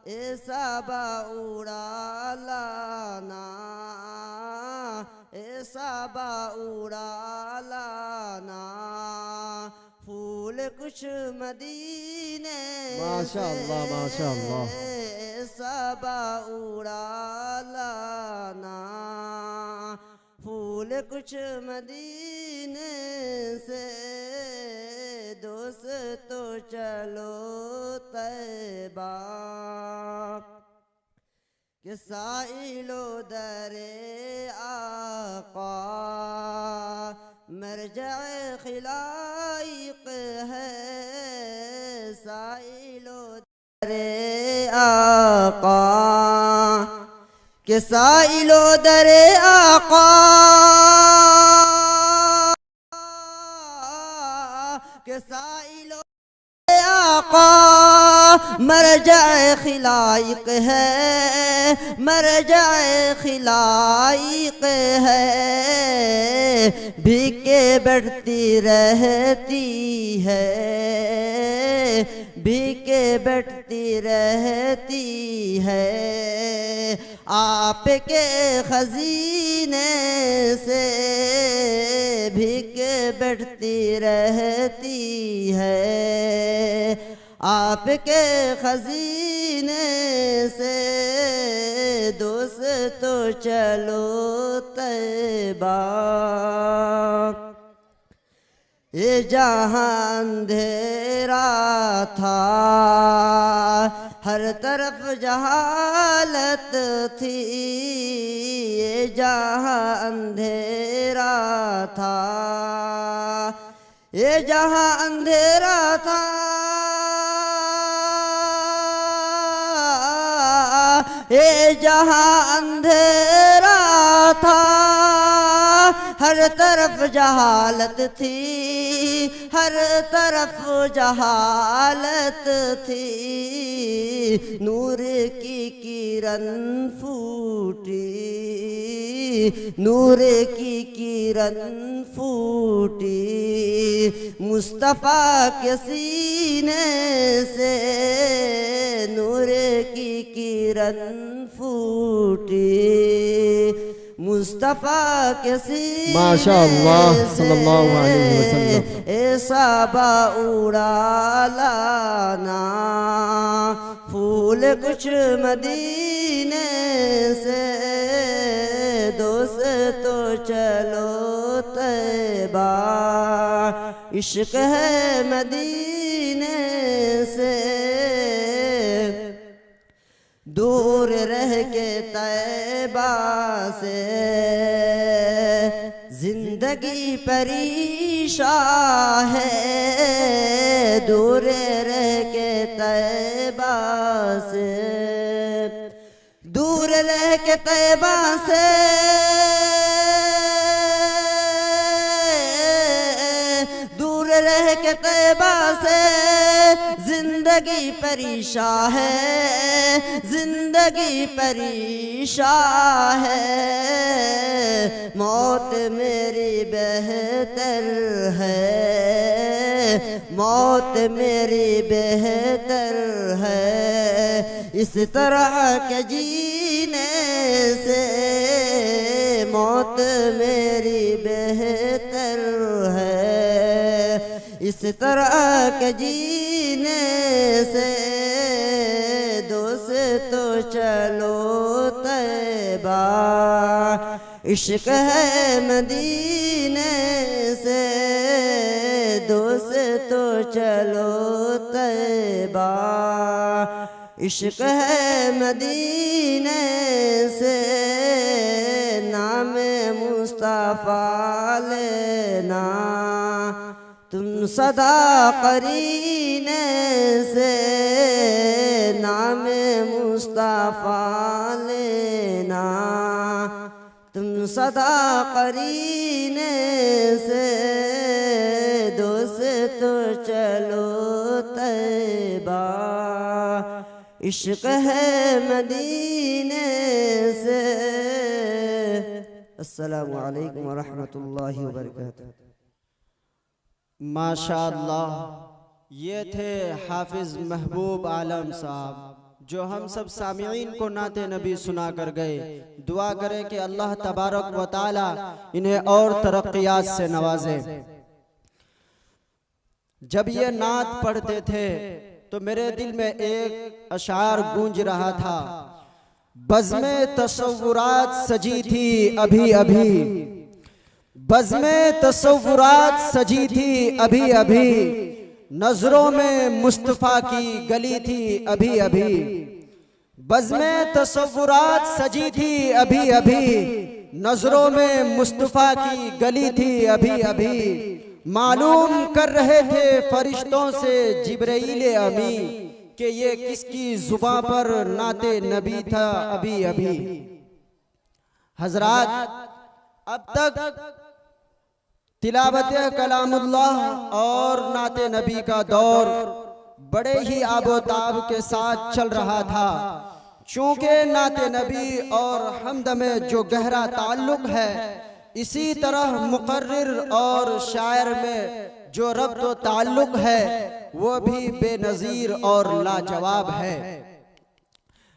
सबा उड़ा लाना, सबा उड़ा लाना, फूल कुछ मदीने माशाअल्लाह माशाअल्लाह। सबा उड़ा लाना, फूल कुछ मदीने से, दोस्त तो चलो तैबा, कि साइलो दरे आका मरजाए खिलाइक है, साइलो दरे आका, कि साइलो दरे आका, कि साइलो आका मरजाए खिलाइक है, मरजाए खिलाइक है, भीखे बैठती रहती है, भीखे बैठती रहती है, आपके खजीने से भीखे बैठती रहती है, आपके खजीने से, दोस्त तो चलो तैबा, ये जहां अंधेरा था, हर तरफ जहालत थी, ये जहां अंधेरा था, ये जहां अंधेरा था, ये जहां अंधेरा था, हर तरफ जहालत थी, हर तरफ जहालत थी, नूर की किरण फूटी, नूर की किरण फूटी, मुस्तफ़ा के सीने से नूर की किरण फूटी, मुस्तफ़ा के सीने माशाअल्लाह सल्लल्लाहु अलैहि वसल्लम। सबा उड़ा लाना, फूल कुछ मदीने से, दोस्त तो चलो तैबा, इश्क है मदीने से, दूर रह के तैबा से, जिंदगी परेशान है, दूर रह के तैबा से, दूर रह के तैबा से, दूर रह के तैबा से, जिंदगी परेशान है, जिंदगी परेशान है, मौत मेरी बेहतर है, मौत मेरी बेहतर है, इस तरह के जीने से, मौत मेरी बेहतर है, इस तरह के जीने से, दोस्त तो चलो तैबा, इश्क है मदीने से, दोस्त तो चलो तैबा, इश्क है मदीने से, नाम मुस्तफ़ा लेना, तुम सदा करीने से, नाम मुस्तफ़ा लेना, तुम सदा करीने से, दोस्त तो चलो तैबा, इश्क है मदीने से। अस्सलामु अलैकुम व रहमतुल्लाहि व बरकातुहू। माशाअल्लाह, ये थे हाफिज महबूब आलम साहब, जो हम सब सामीईन को नाते नबी सुना कर गए। दुआ करें कि अल्लाह तबारक व तआला इन्हें और तरक्कियात से नवाजे। जब ये नात पढ़ते थे तो मेरे दिल में एक अशार गूंज रहा था, बज़्मे तसव्वुरात सजी थी अभी अभी, बज़्मे तसव्वुरात सजी थी अभी अभी, नजरों में मुस्तफा की गली थी अभी अभी, बज़्मे तसव्वुरात सजी थी अभी अभी, नजरों में मुस्तफा की गली थी अभी अभी, मालूम कर रहे थे फरिश्तों से जिब्राइल अमी कि ये किसकी जुबां पर नाते नबी था अभी अभी। हजरात, अब तक तिलावत कलामुल्लाह और नाते नबी का दौर बड़े ही आबोताब के साथ चल रहा था। चूंकि नाते नबी और हमद में जो गहरा ताल्लुक है, इसी तरह मुकर्रिर और शायर में जो रब्त व ताल्लुक है वो भी बेनज़ीर और लाजवाब है।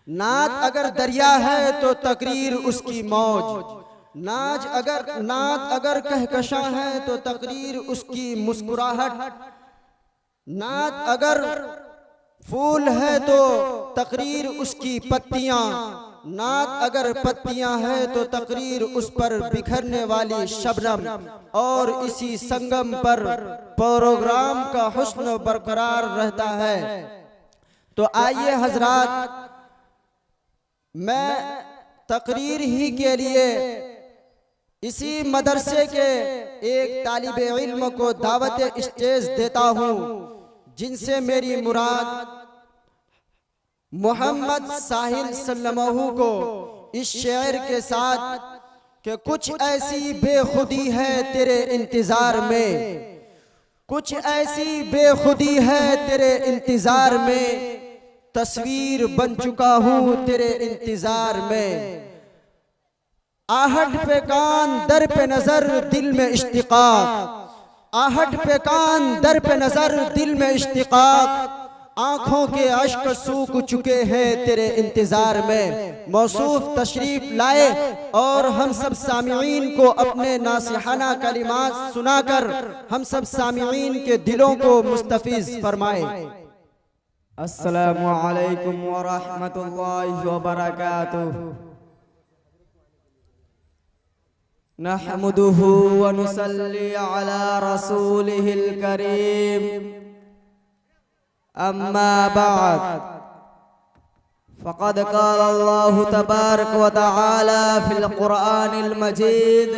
नात अगर दरिया है तो तकरीर उसकी मौज, नात अगर कहकशां है तो तकरीर उसकी मुस्कुराहट, नात अगर फूल है तो तकरीर उसकी पत्तियां, नात अगर पत्तियां है तो तकरीर उस पर बिखरने वाली शबनम, और इसी संगम पर प्रोग्राम का हुस्न बरकरार रहता है। तो आइए हजरात, मैं तकरीर ही के लिए इसी मदरसे के एक तालिबे इल्म को दावत स्टेज देता हूँ, जिनसे मेरी मुराद मोहम्मद साहिल सल्लल्लाहु को इस शेर के साथ कि कुछ ऐसी बेखुदी है तेरे इंतजार में, कुछ ऐसी बेखुदी है तेरे इंतजार में, तस्वीर बन चुका हूँ तेरे इंतजार में, आहट पे कान दर पे नजर दिल में इश्तिकाक, आहट पे कान दर पे नजर दिल में इश्तिकाक, आंखों के अश्क सूख चुके हैं तेरे इंतजार में। मौसूफ तशरीफ लाए और हम सब सामीईन को अपने नासिहाना कलिमात सुनाकर हम सब सामीईन के दिलों को मुस्तफिज फरमाए। अस्सलामु अलैकुम व रहमतुल्लाहि व बरकातुहू। नहमदुहु व नुसल्ली अला रसूलिहिल करीम, अम्मा बाद, फ़क़द क़ाल अल्लाहु तबारक व तआला फ़िल क़ुरआनिल मजीद,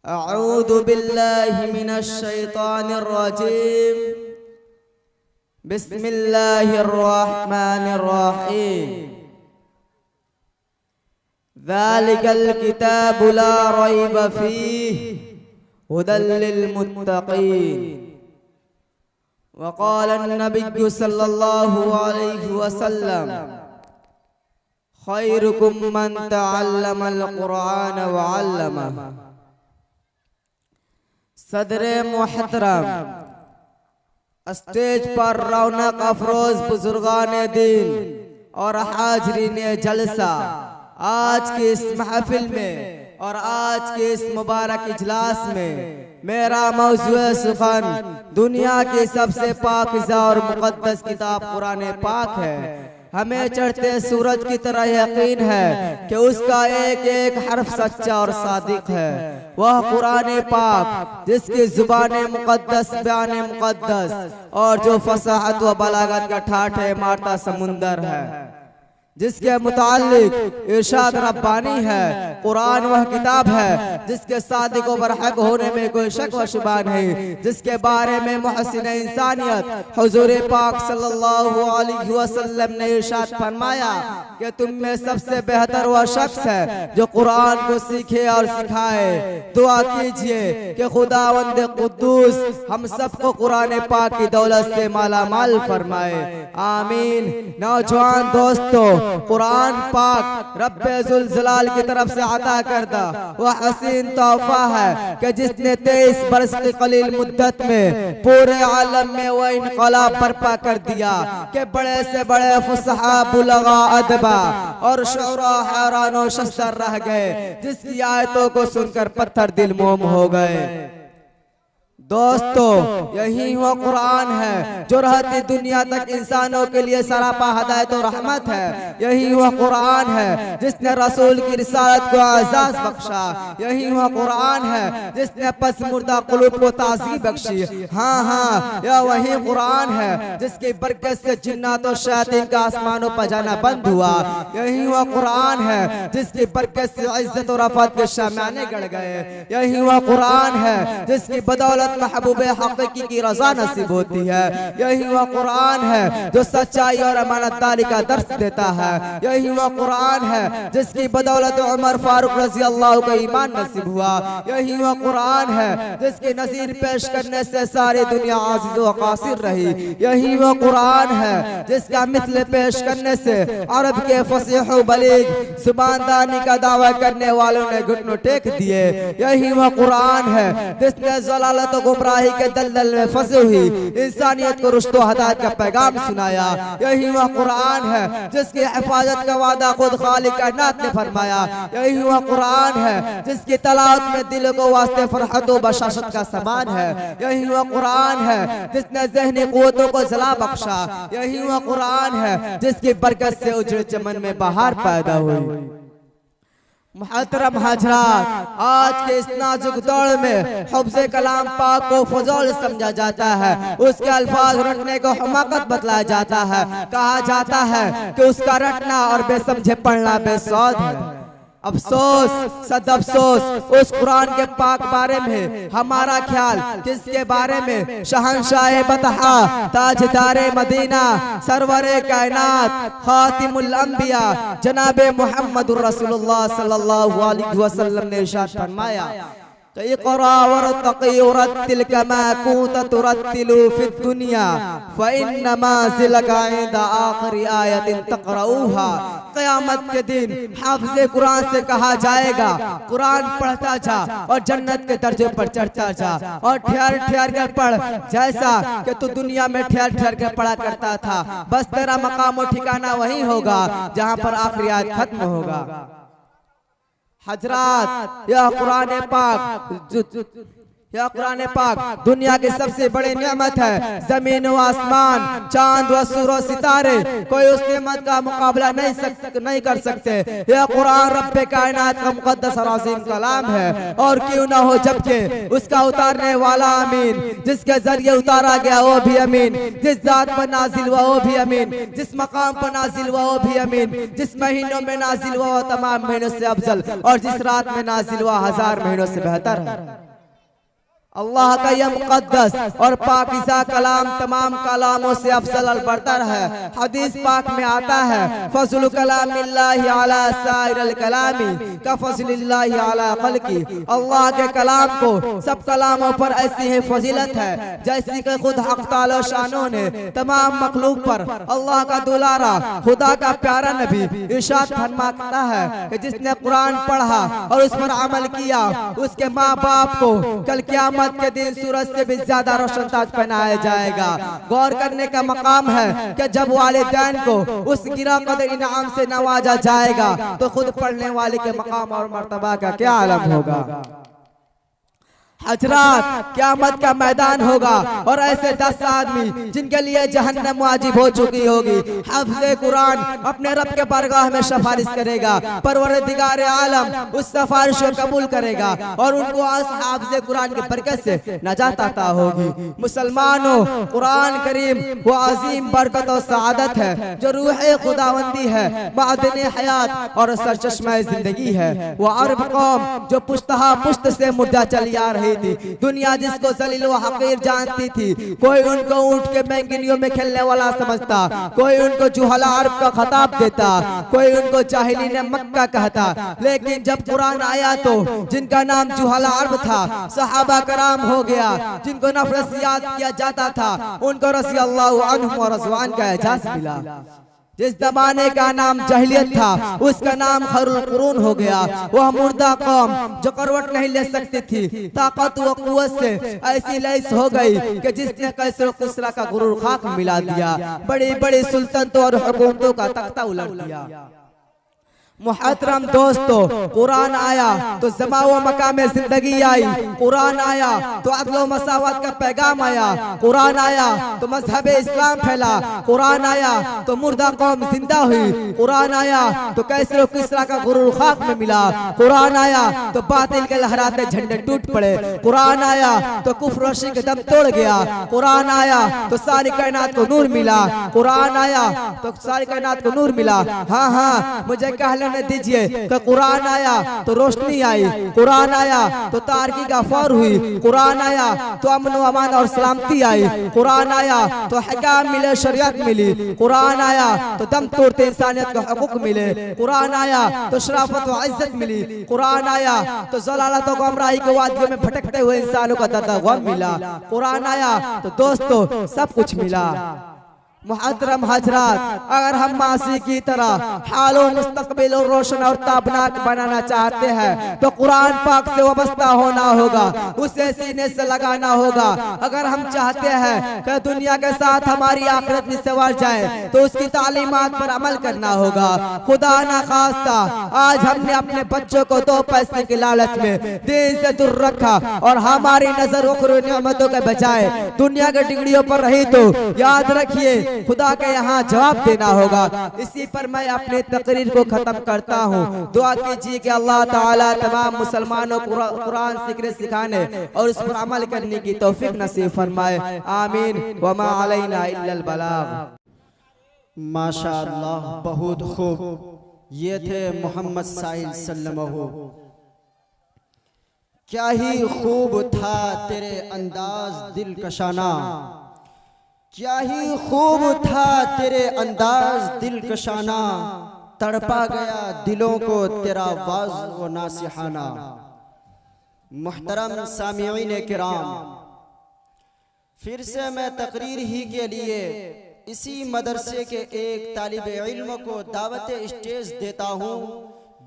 अऊज़ु बिल्लाहि मिनश शैतानिर रजीम, बिस्मिल्लाहिर रहमानिर रहीम, ज़ालिकल किताबु ला रैब फ़ीहि हुदल लिल मुत्तक़ीन। वक़ाल नबी सल्लल्लाहु अलैहि वसल्लम, खैरुकुम मन तअल्लमल क़ुरआन व अल्लमह। सदरे मुहतरम, स्टेज पर रौनक अफरोज बुजुर्गान दीन और हाजरीन जलसा, आज के इस महफिल में और आज के इस मुबारक इजलास में मेरा मौज़ूए सुख़न दुनिया की सबसे पाकीज़ा और मुक़द्दस किताब कुरान पाक है। हमें चढ़ते सूरज की तरह यकीन है कि उसका एक एक हर्फ सच्चा और सादिक है। वह कुरान पाक जिसकी ज़ुबान मुक़द्दस, बयान मुक़द्दस और जो फसाहत व बलागत का ठाठे मारता समुंदर है, जिसके मुताल्लिक इरशाद रब्बानी है। कुरान वह किताब है जिसके सादिक व बरहक होने में कोई शक व शुबा नहीं, जिसके बारे में मुहस्सिन इंसानियत हुजूर पाक सल्लल्लाहु अलैहि वसल्लम ने इरशाद फरमाया कि तुम में सबसे बेहतर वह शख्स है जो कुरान को सीखे और सिखाए। दुआ कीजिए कि खुदावंद कुद्दूस हम सबको कुरान पाक की दौलत से माला माल फरमाए, आमीन। नौजवान दोस्तों, कुरान पाक रब्बे जुल जलाल की तरफ से अता करदा वह हसीन तोहफा है कि जिसने 23 बरस की कलील मुद्दत में पूरे आलम में वह इनकलाब बर्पा कर दिया कि बड़े से बड़े फुसहा बुलगा अदबा और शुरा हैरानो शस्तर रह गए, जिसकी आयतों को सुनकर पत्थर दिल मोम हो गए। दोस्तों, यही वो कुरान है जो रहती दुनिया तक इंसानों के लिए सरापा हदायत और रहमत है। यही वो कुरान है जिसने रसूल की रिसालत को एजाज बख्शा। यही वो कुरान है जिसने पस मुर्दा कुलूब को ताज़ी बख्शी। हाँ हाँ, यह वही कुरान है जिसकी बरकत से जिन्नात और शैतान का आसमानों पर जाना बंद हुआ। यही वो कुरान है जिसकी बरकत से इज्जत और आफत के शामियाने गड़ गए। यही वो कुरान है जिसकी बदौलत महबूब हकीकी की रज़ा नसीब होती है। यही वह कुरान है जो सच्चाई और अमानतदारी का दर्स देता है। यही वह कुरान है जिसकी बदौलत उमर फारूक रज़ी अल्लाह को ईमान नसीब हुआ। यही वह कुरान है जिसकी नज़ीर पेश करने से सारी दुनिया आज़िज़ व कासिर रही। यही वह कुरान है जिसका मिसल पेश करने से अरब के फसीह व बलीग ज़ुबानदानी का दावा करने वालों ने घुटनों टेक दिए। यही वह कुरान है जिसने ज़लालत गुमराही के दलदल में फंसे हुई इंसानियत को रुश्तो हदायत का पैगाम सुनाया। यही वह कुरान है जिसकी हिफाजत का वादा खुद खालिक कायनात ने फरमाया। यही वह कुरान है जिसकी तलावत में दिल को वास्ते फरहत व बशाशत का समान है। यही वह कुरान है जिसने ज़हनी क़ुव्वतों को जला बख्शा। यही वह कुरान है जिसकी बरकत से उजड़े चमन में बहार पैदा हुई। मुहतरम हजरात, आज के इस नाजुक दौर में हिफ्ज़ कलाम पाक को फजूल समझा जाता है। उसके अल्फाज रटने को हमाकत बतलाया जाता है। कहा जाता है कि उसका रटना और बेसमझे पढ़ना बेसौद है। अफसोस सद अफसोस उस कुरान के पाक बारे में हमारा ख्याल किसके बारे में? शहंशाह बतहा, ताजदारे मदीना, सरवरे कायनात, खातिमुल अंबिया जनाबे मुहम्मदुर रसूलुल्लाह सल्लल्लाहु अलैहि वसल्लम ने इरशाद फरमाया, इक़रा वरतक़ी वरत्तिल कमा कुंत तुरत्तिलु फिद दुनिया फ़इन्न माज़िलका इंदा आखिरी आयतिन तक़रऊहा। क़यामत के दिन हाफ़िज़े कुरान से कहा जाएगा, कुरान पढ़ता जा और जन्नत के दर्जे पर चढ़ता जा और ठहर ठहर कर पढ़, जैसा कि तू दुनिया में ठहर ठहर कर पढ़ा करता था। बस तेरा मकाम और ठिकाना वही होगा जहाँ पर आखिरी आयत खत्म होगा। हजरात, यह कुरान पाक दुनिया की सबसे बड़ी नेमत है। जमीन व आसमान, चांद व सूरज सितारे कोई उस नेमत का मुकाबला नहीं कर सकते। यह कुरान रब्बे कायनात का मुकद्दस और अज़ीम कलाम है। और क्यों ना हो, जबकि उसका उतारने वाला अमीन, जिसके जरिए उतारा गया वो भी अमीन, जिस जात पर नाजिल हुआ वो भी अमीन, जिस मकाम पर नाजिल हुआ वो भी अमीन, जिस महीनों में नाजिल हुआ वो तमाम महीनों से अफजल और जिस रात में नाजिल हुआ 1000 महीनों से बेहतर है। अल्लाह का यह मुकद्दस और पाकीज़ा कलाम तमाम कलामों से अफजल और बरतर है। हदीस पाक में आता है, फज़्लु कलामिल्लाहि अला साइरिल कलामी का फज़्लिल्लाहि अला खल्क़ी। अल्लाह के कलाम को सब कलामों पर ऐसी ही फजीलत है जैसी कि खुद हक़ तआला शानो ने तमाम मखलूक पर अल्लाह का दुलारा खुदा का प्यारा नबी इरशाद फरमाता है कि जिसने कुरान पढ़ा और उस पर अमल किया, उसके माँ बाप को कल क़यामत के दिन सूरज से भी ज्यादा रोशन ताज पहनाया जाएगा। गौर करने का मकाम है कि जब वालिदैन को उस गिरा कदर इनाम से नवाजा जाएगा तो खुद पढ़ने वाले के मकाम और मर्तबा का क्या आलम होगा। हजरात, क़यामत का मैदान होगा और ऐसे 10 आदमी जिनके लिए जहन्नम वाजिब हो चुकी होगी। हाफ़िज़े कुरान अपने रब के बारगाह में सिफारिश करेगा, परवरदिगार आलम उस सिफारिश को कबूल करेगा और उनको हाफ़िज़े कुरान की बरकत से नजात अता होगी। मुसलमानों, कुरान करीम वो अजीम बरकत और सआदत है जो रूह खुदावंदी है, मादन हयात और सरचश्मा जिंदगी है। वो अरब कौम जो पुश्तहा पुश्त से मुद्दा चली आ रही थी, दुनिया जिसको जलील व हकीर जानती थी। कोई उनको ऊंट के बैंगनियों में खेलने वाला समझता, कोई उनको जुहला अरब का खताब देता, कोई उनको जाहिलीन मक्का कहता। लेकिन जब कुरान आया तो जिनका नाम जुहला अरब था सहाबा कराम हो गया, जिनको नफरत से याद किया जाता था उनको रज़ियल्लाहु अन्हुम व रज़वान का एजाज़ मिला। जिस जमाने का नाम जहलियत था उसका नाम खैरुल कुरून हो गया। वह मुर्दा कौम जो करवट नहीं ले सकती थी, ताकत व कुव्वत से ऐसी लैस हो गई कि जिसने कैसर कुसरा का गुरूर खाक मिला दिया, बड़ी बड़ी सुल्तानतों और हुकूमतों का तख्ता उलट दिया। मुहतरम दोस्तों, कुरान आया तो जमा व मका में जिंदगी आई, कुरान आया तो अदल व मसावत का पैगाम आया, कुरान आया तो मजहब इस्लाम फैला, कुरान आया तो मुर्दा कौम जिंदा हुई, कुरान आया तो कैसर किसरा का गुरूर खाक में मिला, कुरान आया तो बातिल के लहराते झंडे टूट पड़े, कुरान आया तो कुफ्र शिर्क दम तोड़ गया, कुरान आया तो सारी कायनात को नूर मिला, कुरान आया तो सारी कायनात को नूर मिला। हाँ हाँ, मुझे कहने दीजिए कि कुरान आया तो रोशनी आई, कुरान आया तो तारकी का फौर हुई, कुरान आया तो अमन व अमान और सलामती आई, कुरान आया तो हकाम मिले, शरीयत मिली, कुरान आया तो दम तोड़ते इंसानियत के हकूक मिले, कुरान आया तो शराफत व इज्जत मिली, कुरान आया तो जलालत व गुमराही के वादियों में भटकते हुए इंसानों का दर्द गम मिला, कुरान आया तो दोस्तों सब कुछ मिला। मुहतरम हजरात, अगर हम मासी की तरह हालो मुस्तकबिल और रोशन और ताबनाक बनाना चाहते हैं तो कुरान पाक से वाबस्ता होना होगा, उसे सीने से लगाना होगा। अगर हम चाहते हैं कि दुनिया के साथ हमारी आखिरत भी संवर जाए तो उसकी तालीमात पर अमल करना होगा। खुदा ना खास्ता आज हमने अपने बच्चों को 2 पैसे की लालच में दीन से दूर रखा और हमारी नजर उखरू नियमतों के बजाय दुनिया के डिग्रियों पर रही तो याद रखिए खुदा के यहाँ जवाब देना होगा। इसी पर मैं अपनी तकरीर को खत्म करता हूँ। दुआ कीजिए कि अल्लाह ताला तमाम मुसलमानों को कुरान सीखने सिखाने और उस पर अमल करने की तौफीक नसीब फरमाए। आमीन व मा अलैना इल्लल बलाग। माशाअल्लाह, बहुत खूब। ये थे मोहम्मद साहिल सल्लल्लाहु। क्या ही खूब था तेरे अंदाज दिलकशाना, क्या ही खूब था तेरे अंदाज दिलकशाना, तड़पा गया दिलों को तेरा वाज व नासिहाना। मुहतरम सामिईन किराम, फिर से मैं तकरीर ही के लिए इसी मदरसे के एक तालिब इल्म को दावत स्टेज देता हूँ,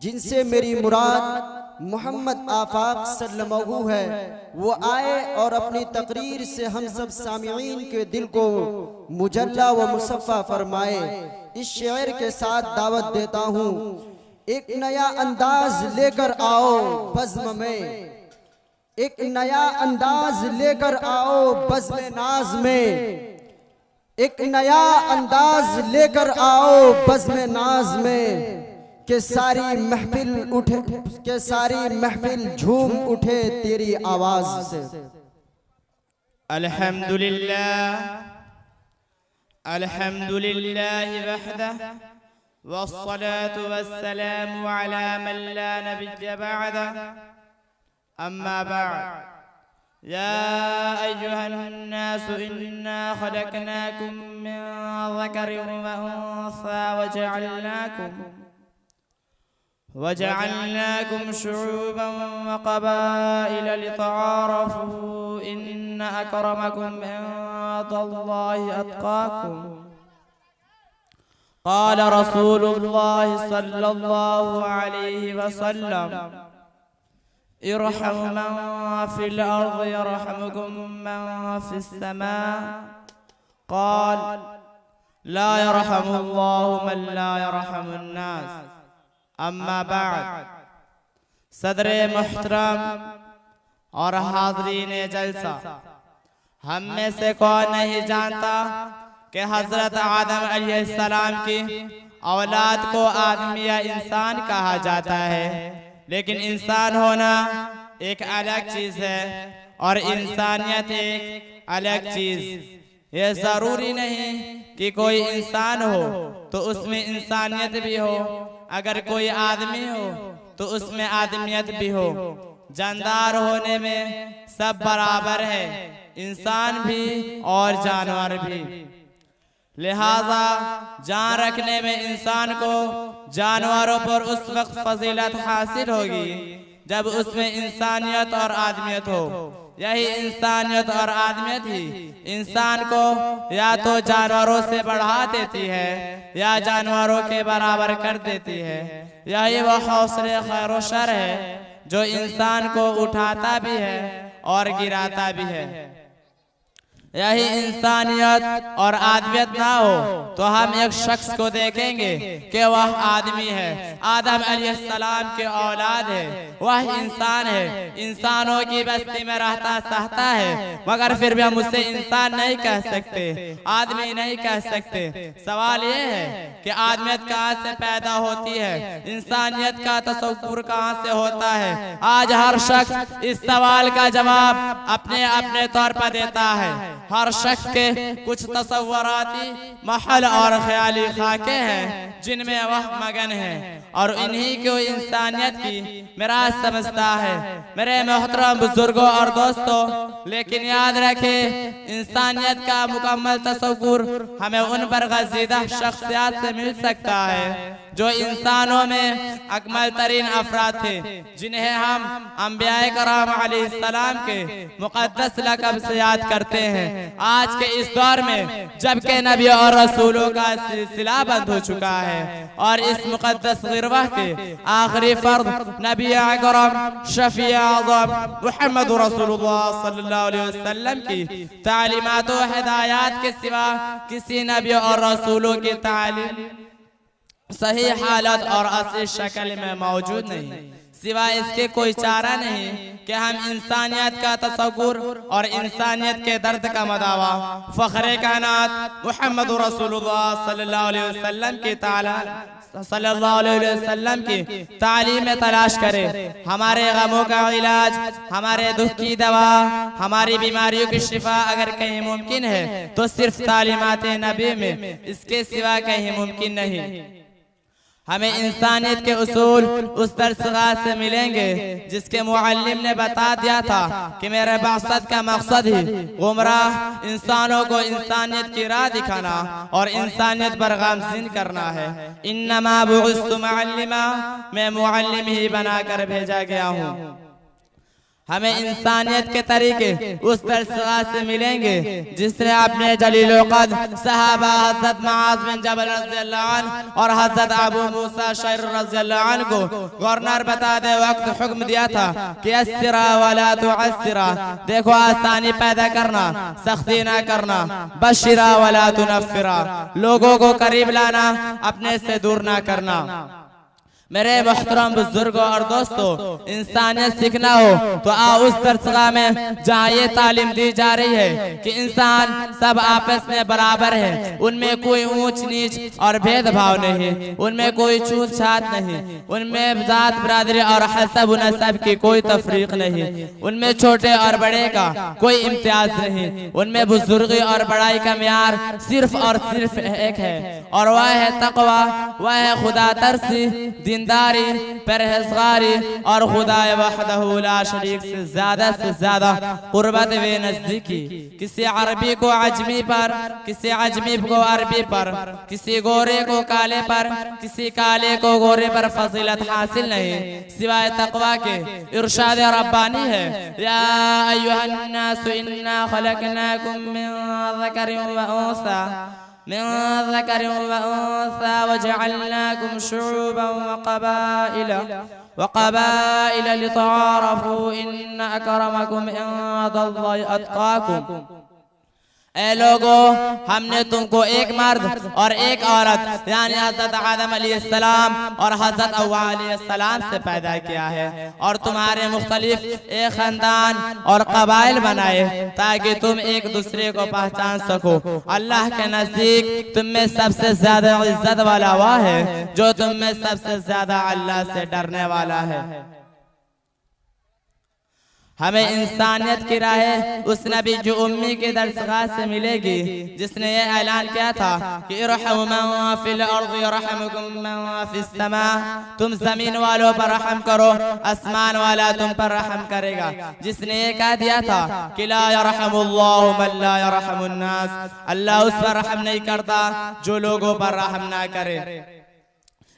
जिनसे मेरी मुराद मोहम्मद आफाक सल्लल्लाहु है। वो आए और अपनी तकरीर से हम सब सामिईन के दिल को मुजल्ला व मुसफ़्फ़ा फरमाए। इस शेर के साथ दावत देता हूँ, एक नया अंदाज लेकर आओ बज़्म में, एक नया अंदाज लेकर आओ बज़्म नाज में, एक नया अंदाज लेकर आओ बज़्म नाज में, के सारी महफिल उठे, के सारी महफिल झूम उठे तेरी आवाज से। अल्हम्दुलिल्लाह, अल्हम्दुलिल्लाह वहदह वस्सलातु वस्सलामु अला मन ला नबिय्य बअदह, अम्मा बअद। या अय्युहन नासु इन्ना खलकनाकुम मिन ज़करिन व उन्सा वजअलनाकुम शुऊबन व क़बाइल लितआरफू इन्न अक्रमकुम इंदल्लाहि अत्क़ाकुम। क़ाल रसूलुल्लाहि सल्लल्लाहु अलैहि वसल्लम, इरहमु मन फिल अर्ज़ि यरहमुकुम मन फिस समा। क़ाल ला यरहमुल्लाहु मन ला यरहमुन नास। अम्मा बाद। सदरे मुहतरम और हाज़रीन जलसा, हम में से कौन नहीं जानता कि हजरत आदम अलैहिस्सलाम की औलाद को आदमी या इंसान कहा जाता है, लेकिन इंसान होना एक अलग चीज है और इंसानियत एक अलग चीज। ये जरूरी नहीं कि कोई इंसान हो तो उसमें इंसानियत भी हो, अगर कोई आदमी हो तो उसमें आदमियत भी हो। जानदार होने में सब बराबर है, इंसान भी और जानवर भी। लिहाजा जान रखने में इंसान को जानवरों पर उस वक्त फजीलत हासिल होगी जब उसमें इंसानियत और आदमियत हो। यही इंसानियत और आदमियत ही इंसान को या तो जानवरों से बढ़ा देती है या जानवरों के बराबर कर देती है। यही वो हौसले खैर व शर है जो इंसान को उठाता भी है और गिराता भी है। यही इंसानियत और आदमियत ना हो तो हम एक शख्स को देखेंगे कि वह आदमी है, आदम अलैहिस्सलाम के औलाद है, वह इंसान है, इंसानों की बस्ती में रहता सहता है, मगर फिर भी हम उसे इंसान नहीं कह सकते, आदमी नहीं कह सकते। सवाल ये है कि आदमियत कहाँ से पैदा होती है, इंसानियत का तसव्वुर कहाँ से होता है। आज हर शख्स इस सवाल का जवाब अपने अपने तौर पर देता है। हर शख्स के कुछ तसव्वुराती महल और ख्याली खाके हैं जिनमें वह मगन है और इन्हीं को इंसानियत की मिराज समझता है। मेरे मोहतरम बुजुर्गों और दोस्तों, लेकिन याद रखें इंसानियत का मुकम्मल तसव्वुर हमें उन बरगज़ीदा शख्सियत से मिल सकता है जो इंसानों में अकमल तरीन अफराद थे, जिन्हें हम अंबियाए कराम अलैहिस्सलाम के मुक़द्दस लक़ब से याद करते हैं। आज के इस दौर में जबकि नबी और रसूलों का सिलसिला बंद हो चुका है और इस मुक़द्दस गिरवा के आखिरी फर्द नबी अकरम शफ़ी आज़म मुहम्मद रसूलुल्लाह सल्लल्लाहु अलैहि वसल्लम की तालीमात व हिदायत के सिवा किसी नबी और रसूलों की तालीम सही हालत और असली शक्ल में मौजूद नहीं। सिवाय इसके कोई चारा नहीं कि हम इंसानियत का तसव्वुर और इंसानियत के दर्द का मदावा फ़ख्रे कायनात मुहम्मद रसूलुल्लाह सल्लल्लाहु अलैहि वसल्लम की तालीम में तलाश करें। हमारे गमों का इलाज, हमारे दुख की दवा, हमारी बीमारियों की शिफा अगर कहीं मुमकिन है तो सिर्फ तालीमात नबी में, इसके सिवा कहीं मुमकिन नहीं। हमें इंसानियत के उसूल उस दरसगाह से मिलेंगे जिसके मुअल्लिम ने बता दिया था कि मेरे बासत का मकसद ही गुमराह इंसानों को इंसानियत की राह दिखाना और इंसानियत पर गामज़ीन करना है। इन्नमा बुइस्तु मुअल्लिमा, मैं मुअल्लिम ही बनाकर भेजा गया हूँ। हमें इंसानियत के तरीके उस दरसगाह से मिलेंगे जिसने अपने जलील क़द्र सहाबा हज़रत मुआज़ बिन जबल रज़ियल्लाहु अन्हु और हज़रत अबू मूसा अशअरी रज़ियल्लाहु अन्हु को गवर्नर बताते वक्त हुक्म दिया था कि अस्सिरा वला तुअस्सिरा, देखो आसानी पैदा करना, सख्ती ना करना, बशिरा वला तुनफ्फिरा, लोगों को करीब लाना, अपने से दूर ना करना। मेरे मोहतरम बुजुर्गों और दोस्तों, इंसानियत सीखना हो तो आओ उस दरसगाह में जहाँ ये तालीम दी जा रही है कि इंसान सब आपस में बराबर है, उनमें कोई ऊंच नीच और भेदभाव नहीं, उनमें कोई छूत छात नहीं, उनमें जात बरादरी और हसब नसब की कोई तफरीक नहीं, उनमें छोटे और बड़े का कोई इम्तियाज नहीं, उनमें बुजुर्गी और बड़ाई का म्यार सिर्फ और सिर्फ एक है और वह है तक़वा, वह है खुदा तरसी, दीनदारी, परहेज़गारी और खुदाए वहदहू ला शरीक से ज्यादा कुर्बत व नजदीकी। किसी अरबी को अजमी पर, किसी अजमी को अरबी पर, किसी गोरे को काले पर, किसी काले को गोरे पर फजीलत हासिल नहीं सिवाय तक़वा के। इरशाद रब्बानी है, या अय्युहन्नास इन्ना खलक़नाकुम मिन ज़करिन व उन्सा वजअलनाकुम शुअबन व क़बाइल लितआरफू इन्न अकरमकुम इंदल्लाहि अत्क़ाकुम। ऐ लोगों, हमने तुमको एक मर्द और एक औरत यानी हज़रत आदम अलैहिस्सलाम और हज़रत हव्वा अलैहिस्सलाम से पैदा किया है और तुम्हारे मुख्तलिफ एक खानदान और कबाइल बनाए ताकि तुम एक दूसरे को पहचान सको। अल्लाह के नजदीक तुम में सबसे ज्यादा इज्जत वाला वह है जो तुम में सबसे ज्यादा अल्लाह से डरने वाला है। हमें इंसानियत की राह उस नबी जो उम्मी के दरसगाह से मिलेगी जिसने ये ऐलान किया था कि इरहमु मन फिल अर्ज़ि यरहमुकुम मन फिस समा, तुम जमीन वालों पर रहम करो, आसमान वाला तुम पर रहम करेगा। जिसने ये कह दिया था कि ला यरहमुल्लाहु मन ला यरहमुन नास, अल्लाह उस पर रहम नहीं करता जो लोगों पर रहम ना करे।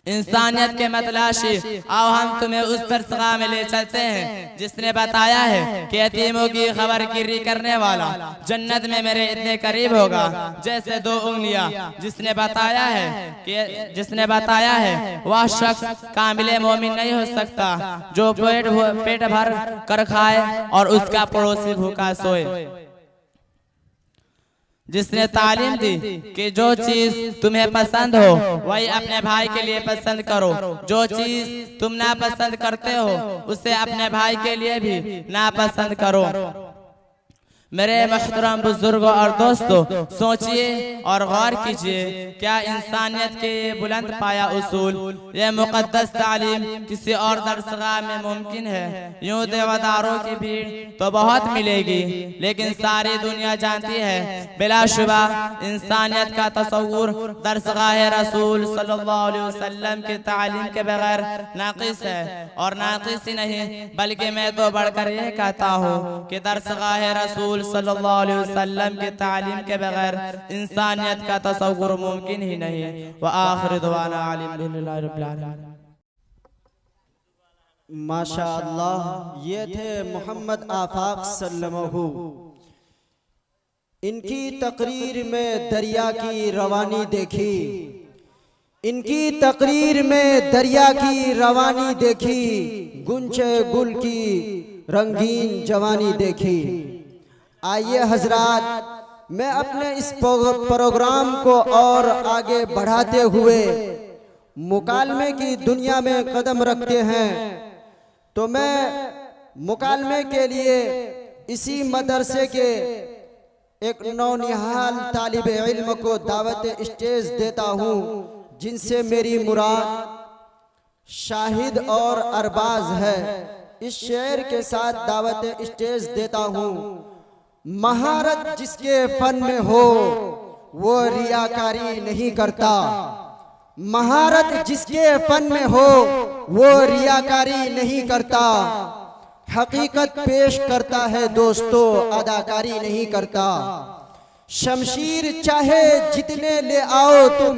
इंसानियत के मतलाशी। आओ हम तुम्हें उस दरसगाह में ले चलते हैं जिसने बताया है कि यतीमों की खबर गिरी करने वाला जन्नत में मेरे इतने करीब होगा जैसे 2 उंगलियां। जिसने बताया है वह शख्स कामिले मोमिन नहीं हो सकता जो पेट भर कर खाए और उसका पड़ोसी भूखा सोए। जिसने तालीम दी कि जो चीज तुम्हें पसंद हो वही अपने भाई के लिए पसंद करो, जो चीज तुम नापसंद करते हो उसे अपने भाई के लिए भी नापसंद करो। मेरे मोहतरम बुजुर्गों और दोस्तों, सोचिए और गौर कीजिए, क्या इंसानियत के ये बुलंद पाया उसूल, ये मुकद्दस तालीम किसी और दरसगाह में मुमकिन है? यूं देवदारों की भीड़ तो बहुत मिलेगी, लेकिन सारी दुनिया जानती है बिलाशुबा इंसानियत का तस्वुर दरसगाह रसूल सल्लल्लाहु अलैहि वसल्लम के तालीम के बगैर नाक़िस है। और नाक़िस ही नहीं बल्कि मैं तो बढ़कर यह कहता हूँ कि दरसगाह रसूल सल्लल्लाहु अलैहि वसल्लम के तालीम के बगैर इंसानियत का तस्वुर मुमकिन ही नहीं है। व आखिर दुआना अल्हम्दुलिल्लाहि रब्बिल आलमीन। माशाअल्लाह, ये थे मोहम्मद आफाक सल्लल्लाहु। इनकी तकरीर में दरिया की रवानी देखी, इनकी तकरीर में दरिया की रवानी देखी, गुंचे गुल की रंगीन जवानी देखी। आइए हजरात, मैं अपने इस प्रोग्राम को और आगे बढ़ाते हुए मुकालमे की दुनिया में कदम रखते हैं, तो मैं मुकालमे के लिए इसी मदरसे के एक नौनिहाल तालिब इल्म को दावत स्टेज देता हूँ, जिनसे मेरी मुराद शाहिद और अरबाज है। इस शेर के साथ दावत स्टेज देता हूँ। महारत जिसके फन में हो वो रियाकारी नहीं करता, महारत जिसके फन में हो वो रियाकारी नहीं करता, हकीकत पेश करता है दोस्तों, अदाकारी नहीं करता। शमशीर चाहे जितने ले आओ तुम,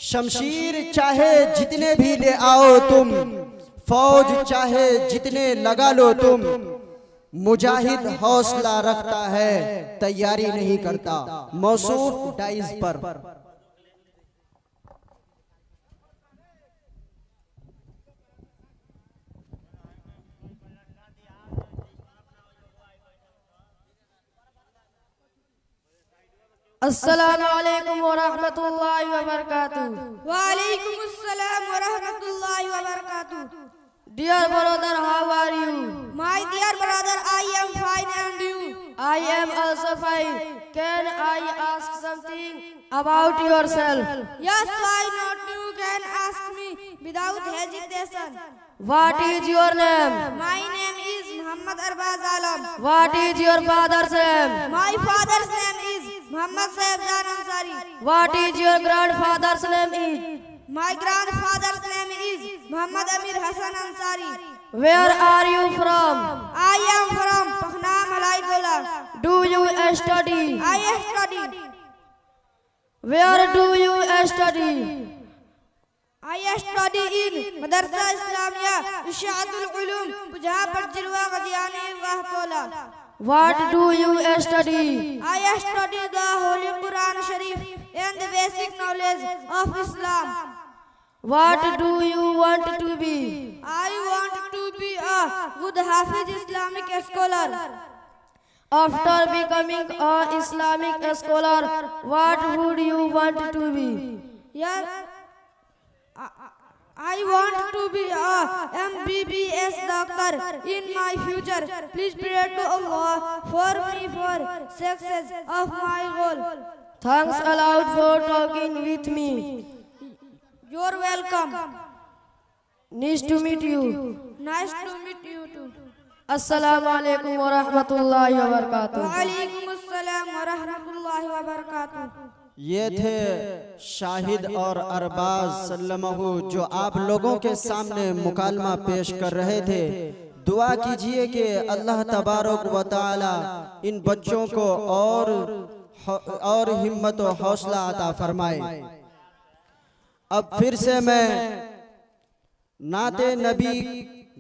शमशीर चाहे जितने भी ले आओ तुम, फौज चाहे जितने लगा लो तुम, मुजाहिद हौसला रखता है तैयारी नहीं करता। मौसूफ डाइज पर अस्सलामु अलैकुम व रहमतुल्लाहि व बरकातुहू। वालेकुम अस्सलाम व रहमतुल्लाहि व बरकातुहू। Dear brother, how are you? My dear brother, I am fine, and you? I am also fine. Can I ask something about yourself? Yes, why not? You can ask me without hesitation. What is your name? My name is Muhammad Arbaz Alam. What is your father's name? My father's name is Muhammad Saifjan Ansari. What is your grandfather's name? My grandfather's name is Muhammad Amir Hassan Ansari. Where are you from? I am from Pakhna Malai Gola. Do you study? I study. Where do you study? I study in Madrasa Islamia Ishaatul Ulum Pujapur Jilwa Gadiani Wahkola. What do you study? I study the Holy Quran Sharif and the basic knowledge of Islam. What do you want to be? I want to be a good Hafiz Islamic scholar. After becoming an Islamic scholar, what would you want to be? Yes, I want to be a MBBS doctor in my future. Please pray to Allah for me for success of my goal. Thanks a lot for talking with me. You're welcome. Nice to meet you. Nice to meet you too. Assalamu alaikum wa rahmatullahi wa barakatuh. वालेकुम अस्सलाम व रहमतुल्लाहि व बरकातुहू। ये थे शाहिद और अरबाज सल्लल्लाहु, जो आप लोगों के सामने मुकालमा पेश कर रहे थे। दुआ कीजिए कि अल्लाह तबारक व तआला इन बच्चों को और हिम्मत और हौसला अता फरमाए। अब फिर से मैं नाते नबी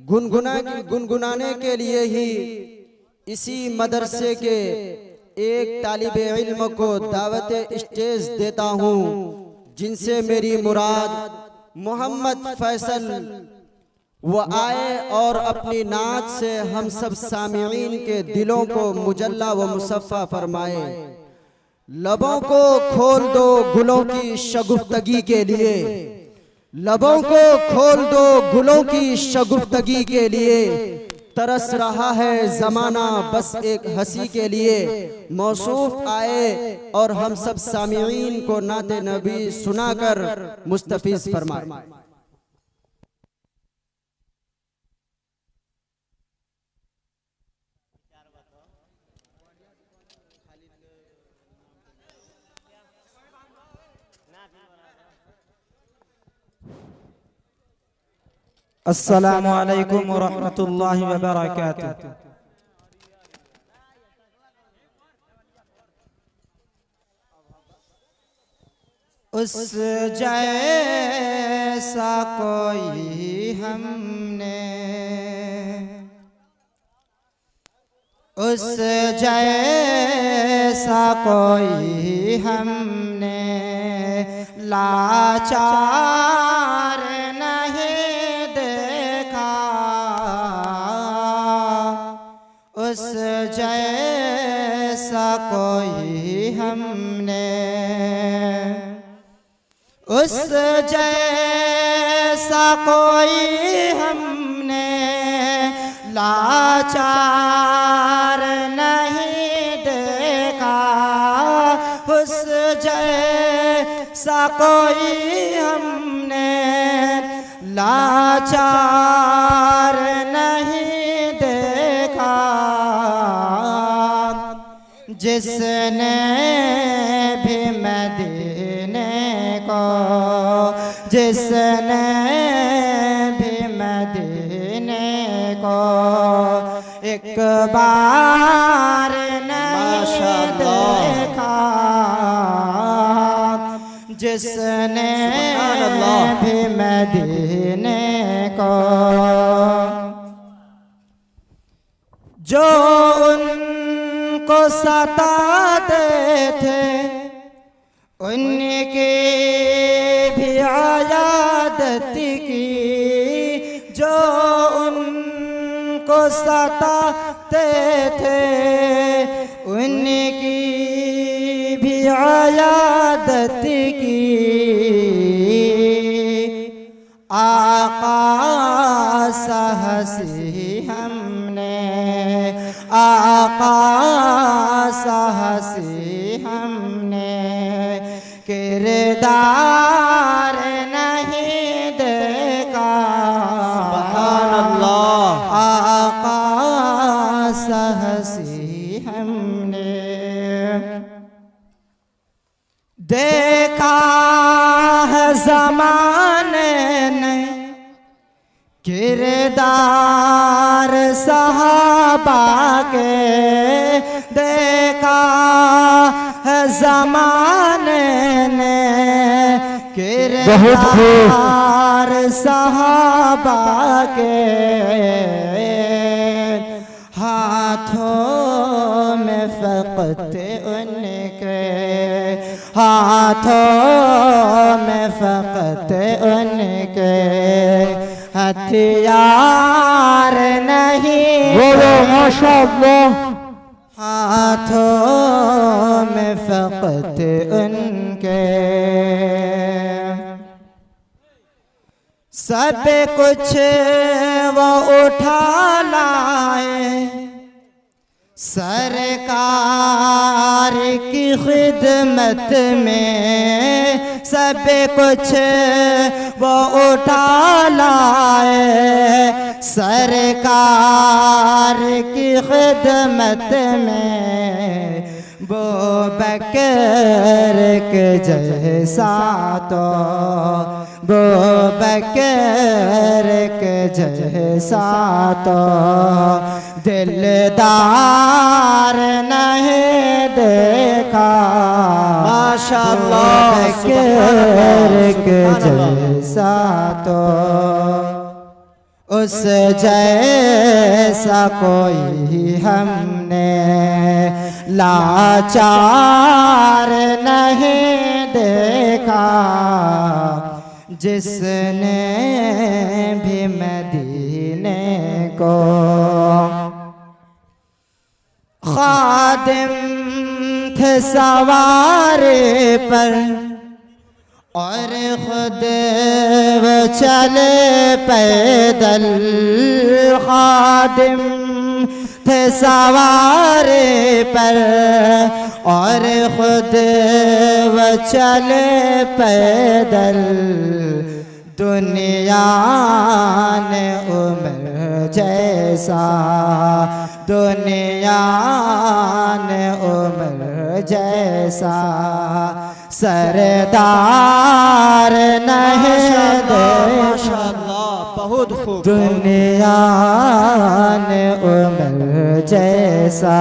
गुनगुनाने के लिए ही इसी मदरसे के एक तालिबे इल्म को दावत स्टेज देता हूँ, जिनसे मेरी मुराद मोहम्मद फैसल वो आए और अपनी नात से हम सब सामिईन के दिलों को मुजल्ला व मुसफ़्फ़ा फरमाए। लबों को खोल दो गुलों की शगुफ्तगी के लिए, लबों को खोल दो गुलों की शगुफ्तगी के लिए। तरस रहा है जमाना बस एक हंसी के लिए। मौसूफ आए और हम सब सामिईन को नाते नबी सुनाकर मुस्तफीज फरमाए। अस्सलामु अलैकुम व रहमतुल्लाहि व बरकातुहू। उस जैसा कोई हमने, उस जैसा कोई हमने लाचार नहीं देखा, उस जैसा कोई हमने, उस जैसा कोई हमने लाचार नहीं देखा, उस जैसा कोई हमने लाचार नहीं देखा, जिसने भी मदीने को, जिसने भी मदीने को एक बार नहीं देखा, जिसने भी मदीने को, जो उनको सताते थे उनकी भी आयादत की, जो उनको सताते थे उनकी भी आयादत की। आका सा हंसी हमने, आका सा हंसी हमने किरदार नहीं देखा। सुभान अल्लाह। आका सा हंसी हमने देखा है ज़माने ने किरदार सहाबा के, देखा है ज़माने ने किरदार सहाबा के। हाथों में फ़क़त उनके, हाथों में फ़क़त उनके हथियार नहीं, बोलो माशाअल्लाह। हाथों में फ़क़त उनके सब कुछ वो उठा लाए, सरकार की खिदमत में सब कुछ वो उठा लाए, सरकार की खिदमत में वो बकर के जैसा तो, वो बकर के जैसा तो दिलदार नहीं देखा। माशाअल्लाह के जैसा तो उस जैसा कोई हमने लाचार नहीं देखा, जिसने भी मदीने को खादिम थे सवारे पर और खुद वो चले पैदल। खादिम थे सवारे पर और खुद वो चले पैदल। दुनिया ने उम्र जैसा, दुनिया ने उम्र जैसा सरदार नहीं देखा। बहुत खूब। दुनिया ने उम्र जैसा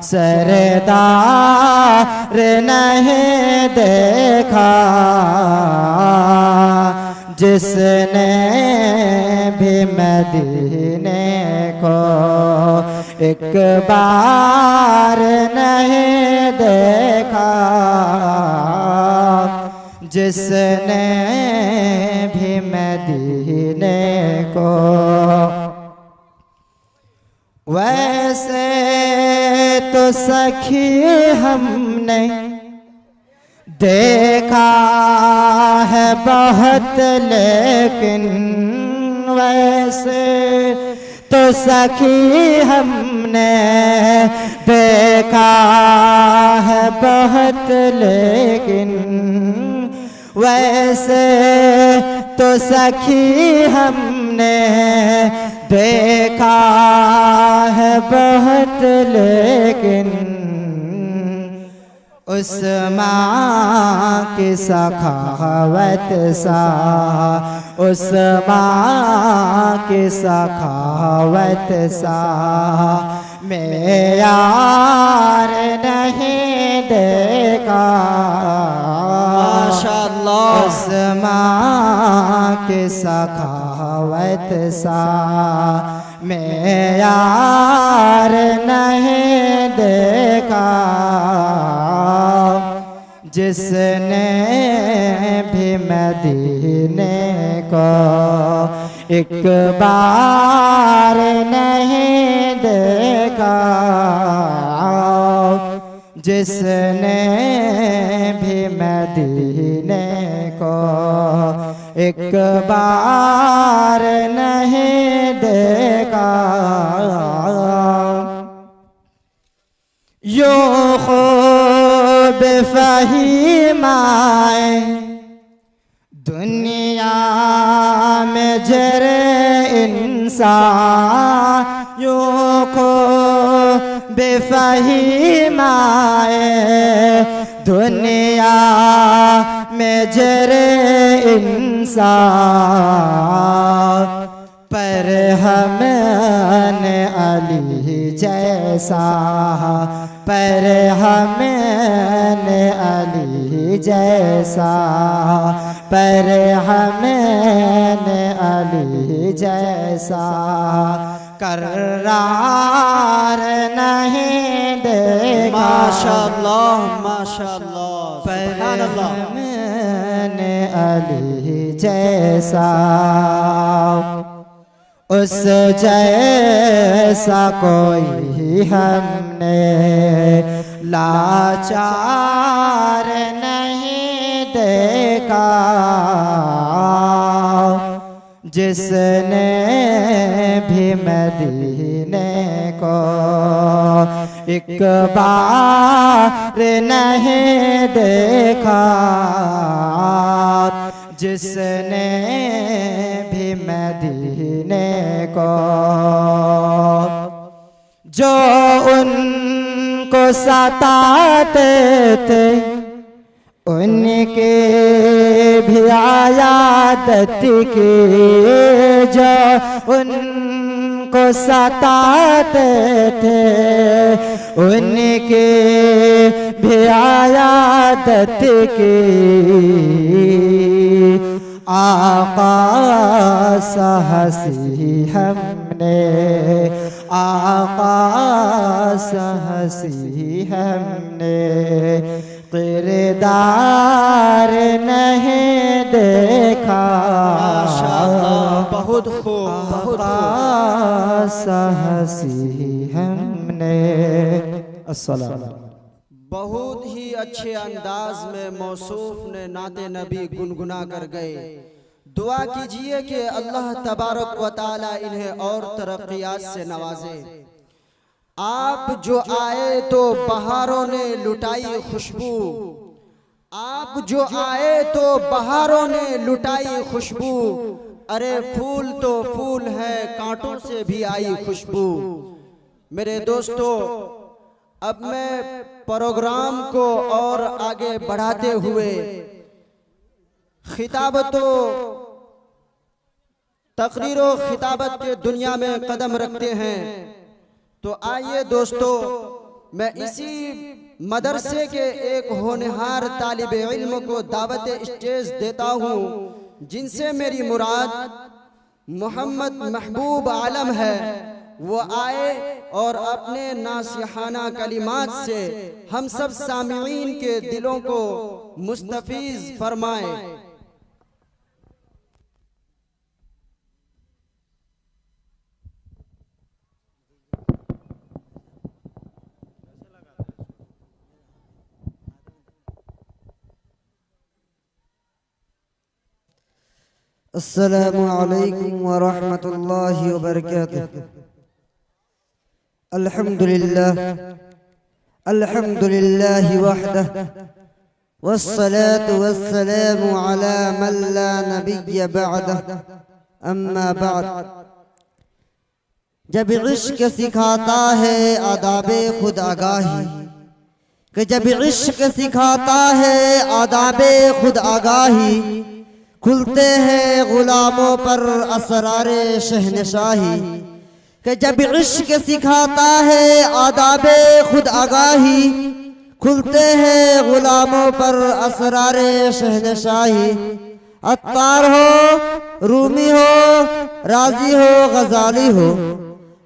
सरदार नहीं देखा, जिसने भी मदीने को एक बार नहीं देखा, जिसने भी मदीने को। वैसे तो सखी हमने देखा है बहुत, लेकिन वैसे तो सखी हमने देखा है बहुत, लेकिन वैसे तो सखी हमने देखा है बहुत, लेकिन उस माँ की सखावत सा, उस माँ की सखावत सा मैं यार नहीं देखा। माशाअल्लाह। उस माँ की सखावत सा मैं यार नहीं देखा, जिसने भी मदीने को एक बार नहीं देखा, जिसने भी मदीने को एक बार नहीं देखा। यूं खूब फहीमाए दुनिया में जरे इंसान, यूं खूब फहीमाए दुनिया में जरे इंसान, पर हमने अली जैसा, पर हमने अली जैसा, पर हमने अली जैसा करार नहीं देखा। माशाअल्लाह माशाअल्लाह। पर हमने अली जैसा, उस जैसा कोई हमने लाचार नहीं देखा, जिसने भी मदीने को एक बार नहीं देखा, जिसने भी मदीने को। जो उनको सताते थे उनके भी आयादत की, जो उनको को सताते थे उनके भी आयादत की आका सहसी हमने आका सहसी हमने किरदार नहीं देखा बहुत खूब बहुत सहसी हमने। अस्सलाम। बहुत ही अच्छे अंदाज में मौसूफ ने नाते नबी गुनगुना कर गए। दुआ कीजिए कि अल्लाह तबारक व तआला इन्हें और तरक्कियात से नवाजे। आप जो आए तो बहारों ने लुटाई खुशबू, आप जो आए तो बहारों ने लुटाई खुशबू, अरे फूल तो फूल है कांटों से भी आई खुशबू। मेरे दोस्तों, अब मैं प्रोग्राम को और आगे बढ़ाते हुए खिताबतों तकरीरों खिताबत के दुनिया में कदम रखते हैं। तो आइए दोस्तों, मैं इसी मदरसे के एक होनहार तालिब इल्म को दावत स्टेज देता हूँ, जिनसे मेरी मुराद मोहम्मद महबूब आलम है। वो आए और अपने नासिहाना कलिमात से हम सब सामिईन के दिलों को मुस्तफीज फरमाए। अस्सलामु अलैकुम व रहमतुल्लाहि व बरकातुहू। अल्हम्दुलिल्लाह अल्हम्दुलिल्लाहि वहदह वस्सलातु वस्सलामु अला मन ला नबिय्य बअदह, अम्मा बाद। जब इश्क सिखाता है आदाबे खुद आगाही, कि जब इश्क सिखाता है आदाबे खुद आगाही, खुलते हैं गुलामों पर असरारे शहनशाही। कि जब इश्क सिखाता है आदाबे खुद आगाही, खुलते हैं गुलामों पर असरारे शहनशाही। अत्तार हो रूमी हो राजी हो गजाली हो,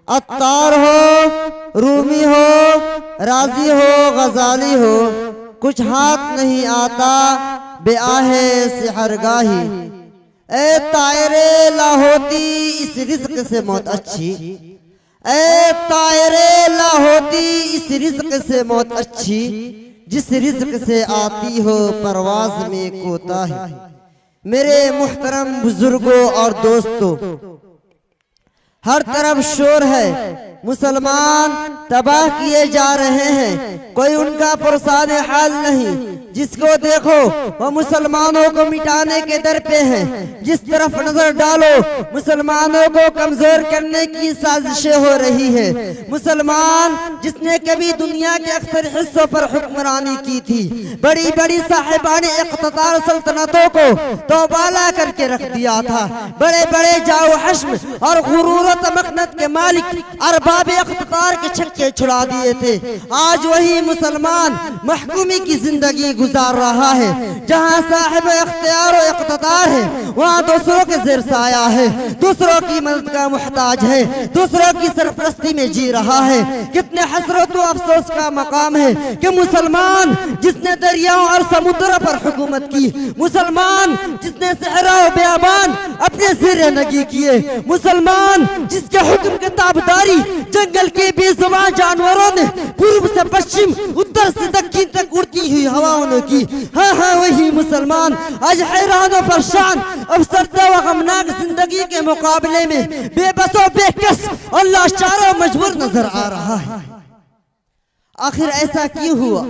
अत्तार हो रूमी हो राजी हो गजाली हो, कुछ हाथ नहीं आता बेआहे सिहरगाही। ए तायरे लाहोती इस रिज़्क़ से मौत अच्छी, ए तायरे लाहोती इस रिज़्क़ से मौत अच्छी, जिस रिज़्क़ से आती हो परवाज़ में कोताही। मेरे मुहतरम बुजुर्गों और दोस्तों, हर तरफ शोर है, मुसलमान तबाह किए जा रहे हैं, कोई उनका पुरसान हाल नहीं। जिसको देखो वह मुसलमानों को मिटाने के दर पे है, जिस तरफ नजर डालो मुसलमानों को कमजोर करने की साजिशें हो रही है। मुसलमान जिसने कभी दुनिया के अक्सर हिस्सों पर हुक्मरानी की थी, बड़ी बड़ी साहिबान इख्तितार सल्तनतों को तौबाला करके रख दिया था, बड़े बड़े जाओ हश्म और गुरूर तमकनत के मालिक अरबाब इख्तितार के छक्के छुड़ा दिए थे। आज वही मुसलमान महकूमी की जिंदगी गुजार रहा है, जहाँ साहिब इख्तियार और इख्तितार है वहाँ दूसरों के ज़ेर साया है, दूसरों की मदद का मुहताज है, दूसरों की सरपरस्ती में जी रहा है। कितने हसरत और अफसोस का मकाम है कि मुसलमान जिसने दरियाओं और समुद्रों पर हुकूमत की, मुसलमान जिसने सहरा और बेआबान अपने ज़ेर नगी किए, मुसलमान जिसके हुक्म की ताबदारी जंगल के बेजुबान जानवरों ने पूर्व से पश्चिम उत्तर से दक्षिण तक उड़ती हुई हवाओं ने की। हाँ हाँ, वही मुसलमान आज हैरान और परेशान अवसरता व गमनाक जिंदगी के मुकाबले में बेबस और बेकस और लाचार और मजबूर नजर आ रहा है। आखिर ऐसा क्यों हुआ?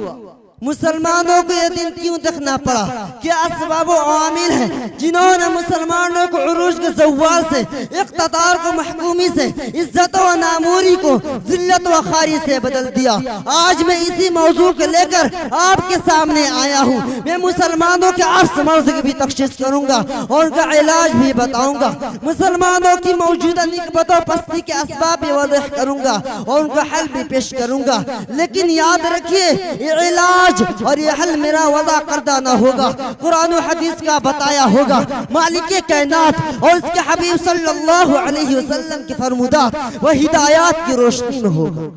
मुसलमानों को ये दिन क्यों देखना पड़ा? क्या असबाब व आमिल हैं जिन्होंने मुसलमानों को उरूज के ज़वाल से, इक़्तिदार को महकूमी से, इज्जत व नामूरी को जिल्लत व खारी से बदल दिया। आज मैं इसी मौजू को लेकर आपके सामने आया हूँ। मैं मुसलमानों के 8 मर्ज की भी तख्शीस करूँगा और उनका इलाज भी बताऊँगा। मुसलमानों की मौजूदा निकबत व पस्ती के असबाब भी वाज़ेह करूँगा और उनका हल भी पेश करूँगा। लेकिन याद रखिए, ये इलाज और ये हल मेरा वज़ा करदा न होगा, कुरान और हदीस का बताया होगा, मालिक कायनात और उसके हबीब सल्लल्लाहु अलैहि वसल्लम के फरमुदात व हिदायत की रोशनी में होगा।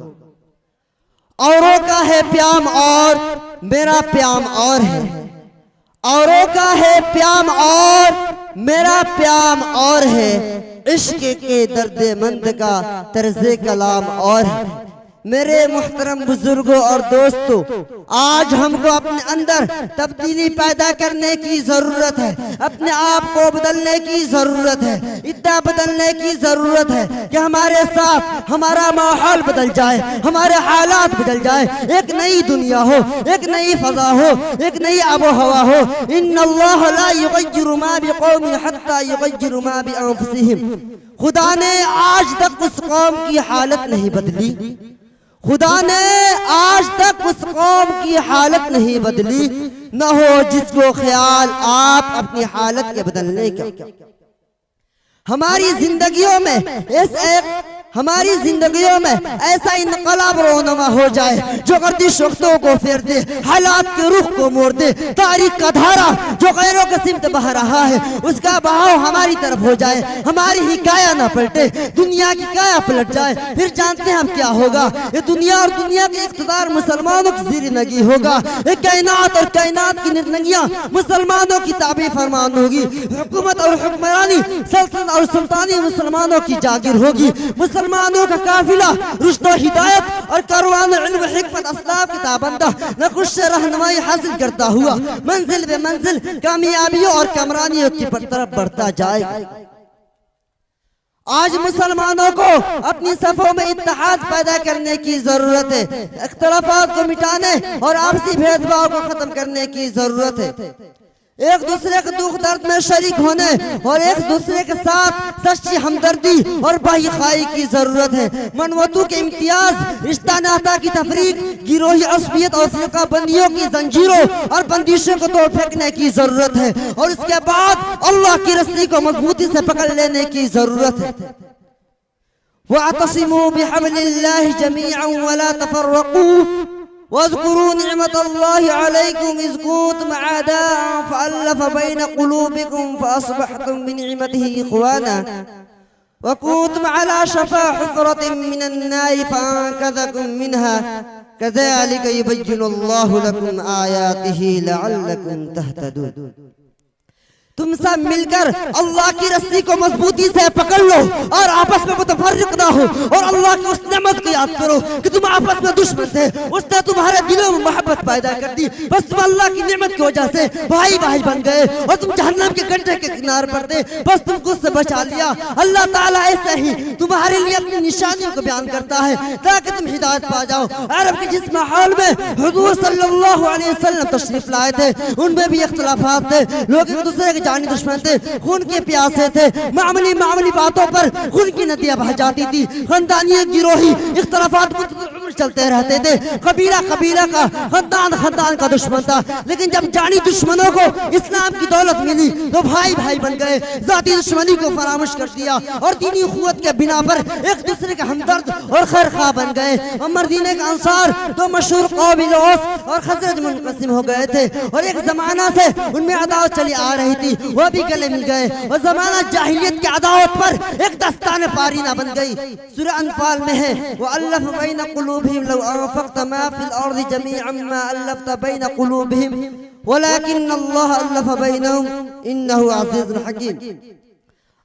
औरों का है प्याम और मेरा प्याम और है, औरों का है प्याम और मेरा प्याम और है, इश्क के दर्दे मंद का तर्ज़े कलाम और है। मेरे मुहतरम बुजुर्गों और दोस्तों, आज हमको अपने अंदर तब्दीली पैदा करने की जरूरत है, अपने आप को बदलने की जरूरत है, इतना बदलने की जरूरत है कि हमारे साथ हमारा माहौल बदल जाए, हमारे हालात बदल जाए, एक नई दुनिया हो, एक नई फजा हो, एक नई आबो हवा हो। इन्नल्लाह ला युगय्यिरु मा बिक़ौमिन हत्ता युगय्यिरु मा बिअन्फुसिहिम। खुदा ने आज तक उस कौम की हालत नहीं बदली, खुदा ने आज तक उस कौम की हालत नहीं बदली, न हो जिसको ख्याल आप अपनी हालत के बदलने का। हमारी जिंदगियों में ऐसा इनकलाब रोनमा हो जाए जो गर्दिश वक्तों को फेर दे, हालात के रुख को मोड़ दे, तारीख का धारा जो गैरों के सिमत बह रहा है उसका बहाव हमारी तरफ हो जाए, हमारी ही काया न पलटे, दुनिया की काया पलट जाए। फिर जानते हैं हम क्या होगा? ये दुनिया और दुनिया के इक़्तिदार मुसलमानों की ज़ीर नगी होगा, ये कायनात और कायनात की निर्नगियाँ मुसलमानों की ताबी फरमान होगी, हुकूमत और हुक्मरानी, सल्तनत और सुल्तानी मुसलमानों की जागीर होगी। मुसलमानों का काफिला रुश्द व हिदायत और कारवान इल्म हिकमत अस्लाफ की ताबंदा नकुश से रहनुमाई हासिल करता हुआ मंजिल बे मंजिल कामयाबियों और कामरानियों की तरफ बढ़ता जाएगा। आज मुसलमानों को अपनी सफों में इत्तेहाद पैदा करने की जरूरत है, इख्तिलाफात को मिटाने और आपसी भेदभाव को खत्म करने की जरूरत है, एक दूसरे के दुख दर्द में शरीक होने और एक दूसरे के साथ सच्ची हमदर्दी और बाहिखाई की जरूरत है। मनवतू के इम्तियाज, रिश्ता नाता की तफरीक, गिरोही असबियत और फिरका बंदियों की जंजीरों और बंदिशों को तोड़ फेंकने की जरूरत है और इसके बाद अल्लाह की रस्सी को मजबूती से पकड़ लेने की जरूरत है। वअतसिमू बिहब्लिल्लाहि जमीअन वला तफर्रकू वज़्कुरू निअमतल्लाहि अलैकुम इज़ कुंतुम अअदाअन फ़अल्लफ़ बैन क़ुलूबिकुम फ़अस्बहतुम बिनिअमतिही इख़वाना व कुंतुम अला शफ़ा हुफ़रतिन मिनन नारि फ़अन्क़ज़कुम मिनहा कज़ालिक युबय्यिनुल्लाहु लकुम आयातिही लअल्लकुम तहतदून। तुम सब मिलकर अल्लाह की रस्सी को मजबूती से पकड़ लो और आपस में मुतफर्रिक ना हो और अल्लाह की उस नेमत को याद करो कि तुम आपस में दुश्मन थे, उसने तुम्हारे दिलों में मोहब्बत पैदा कर दी। बस तुम अल्लाह की नेमत की वजह से भाई भाई बन गए और तुम जहन्नम के गड्ढे के किनारे पर थे, बस तुमको उससे बचा लिया। अल्लाह ताला ऐसे ही तुम्हारे लिए अपनी निशानियों को बयान करता है ताकि तुम हिदायत पा जाओ। अरब के जिस माहौल में हुजूर सल्लल्लाहु अलैहि वसल्लम तशरीफ लाए थे उनमें भी इख्तिलाफात थे, लोग एक दूसरे के जानी दुश्मन थे, खून के प्यासे थे, मामूली बातों पर खून की नदियां बह जाती थी, खानदानी गिरोही इख्तिलाफात चलते रहते थे, कबीला कबीला का, खानदान का दुश्मन था। लेकिन जब जानी दुश्मनों को इस्लाम की दौलत मिली तो भाई भाई बन गए, जाती दुश्मनी को फरामोश कर दिया और दीनी कुव्वत के बिना पर एक दूसरे के हमदर्द और खैरखा बन गए। मदीने के अंसार दो मशहूर कौम औस और खजरज मुनक़सिम हो गए थे और एक जमाना से उनमें अदावत चली आ रही थी, वो भी गले मिल गए और जमाना जाहिलियत की अदावत पर एक दस्तान पारीना बन गई। सूरह अनफाल में है वअल्लफ़ बैन क़ुलूबिहिम लौ अनफ़क़्त मा फ़िल अर्ज़ि जमीअन मा अल्लफ़्त बैन क़ुलूबिहिम वलाकिन्न अल्लाह अल्लफ़ बैनहुम इन्नहु अज़ीज़ुन हकीम।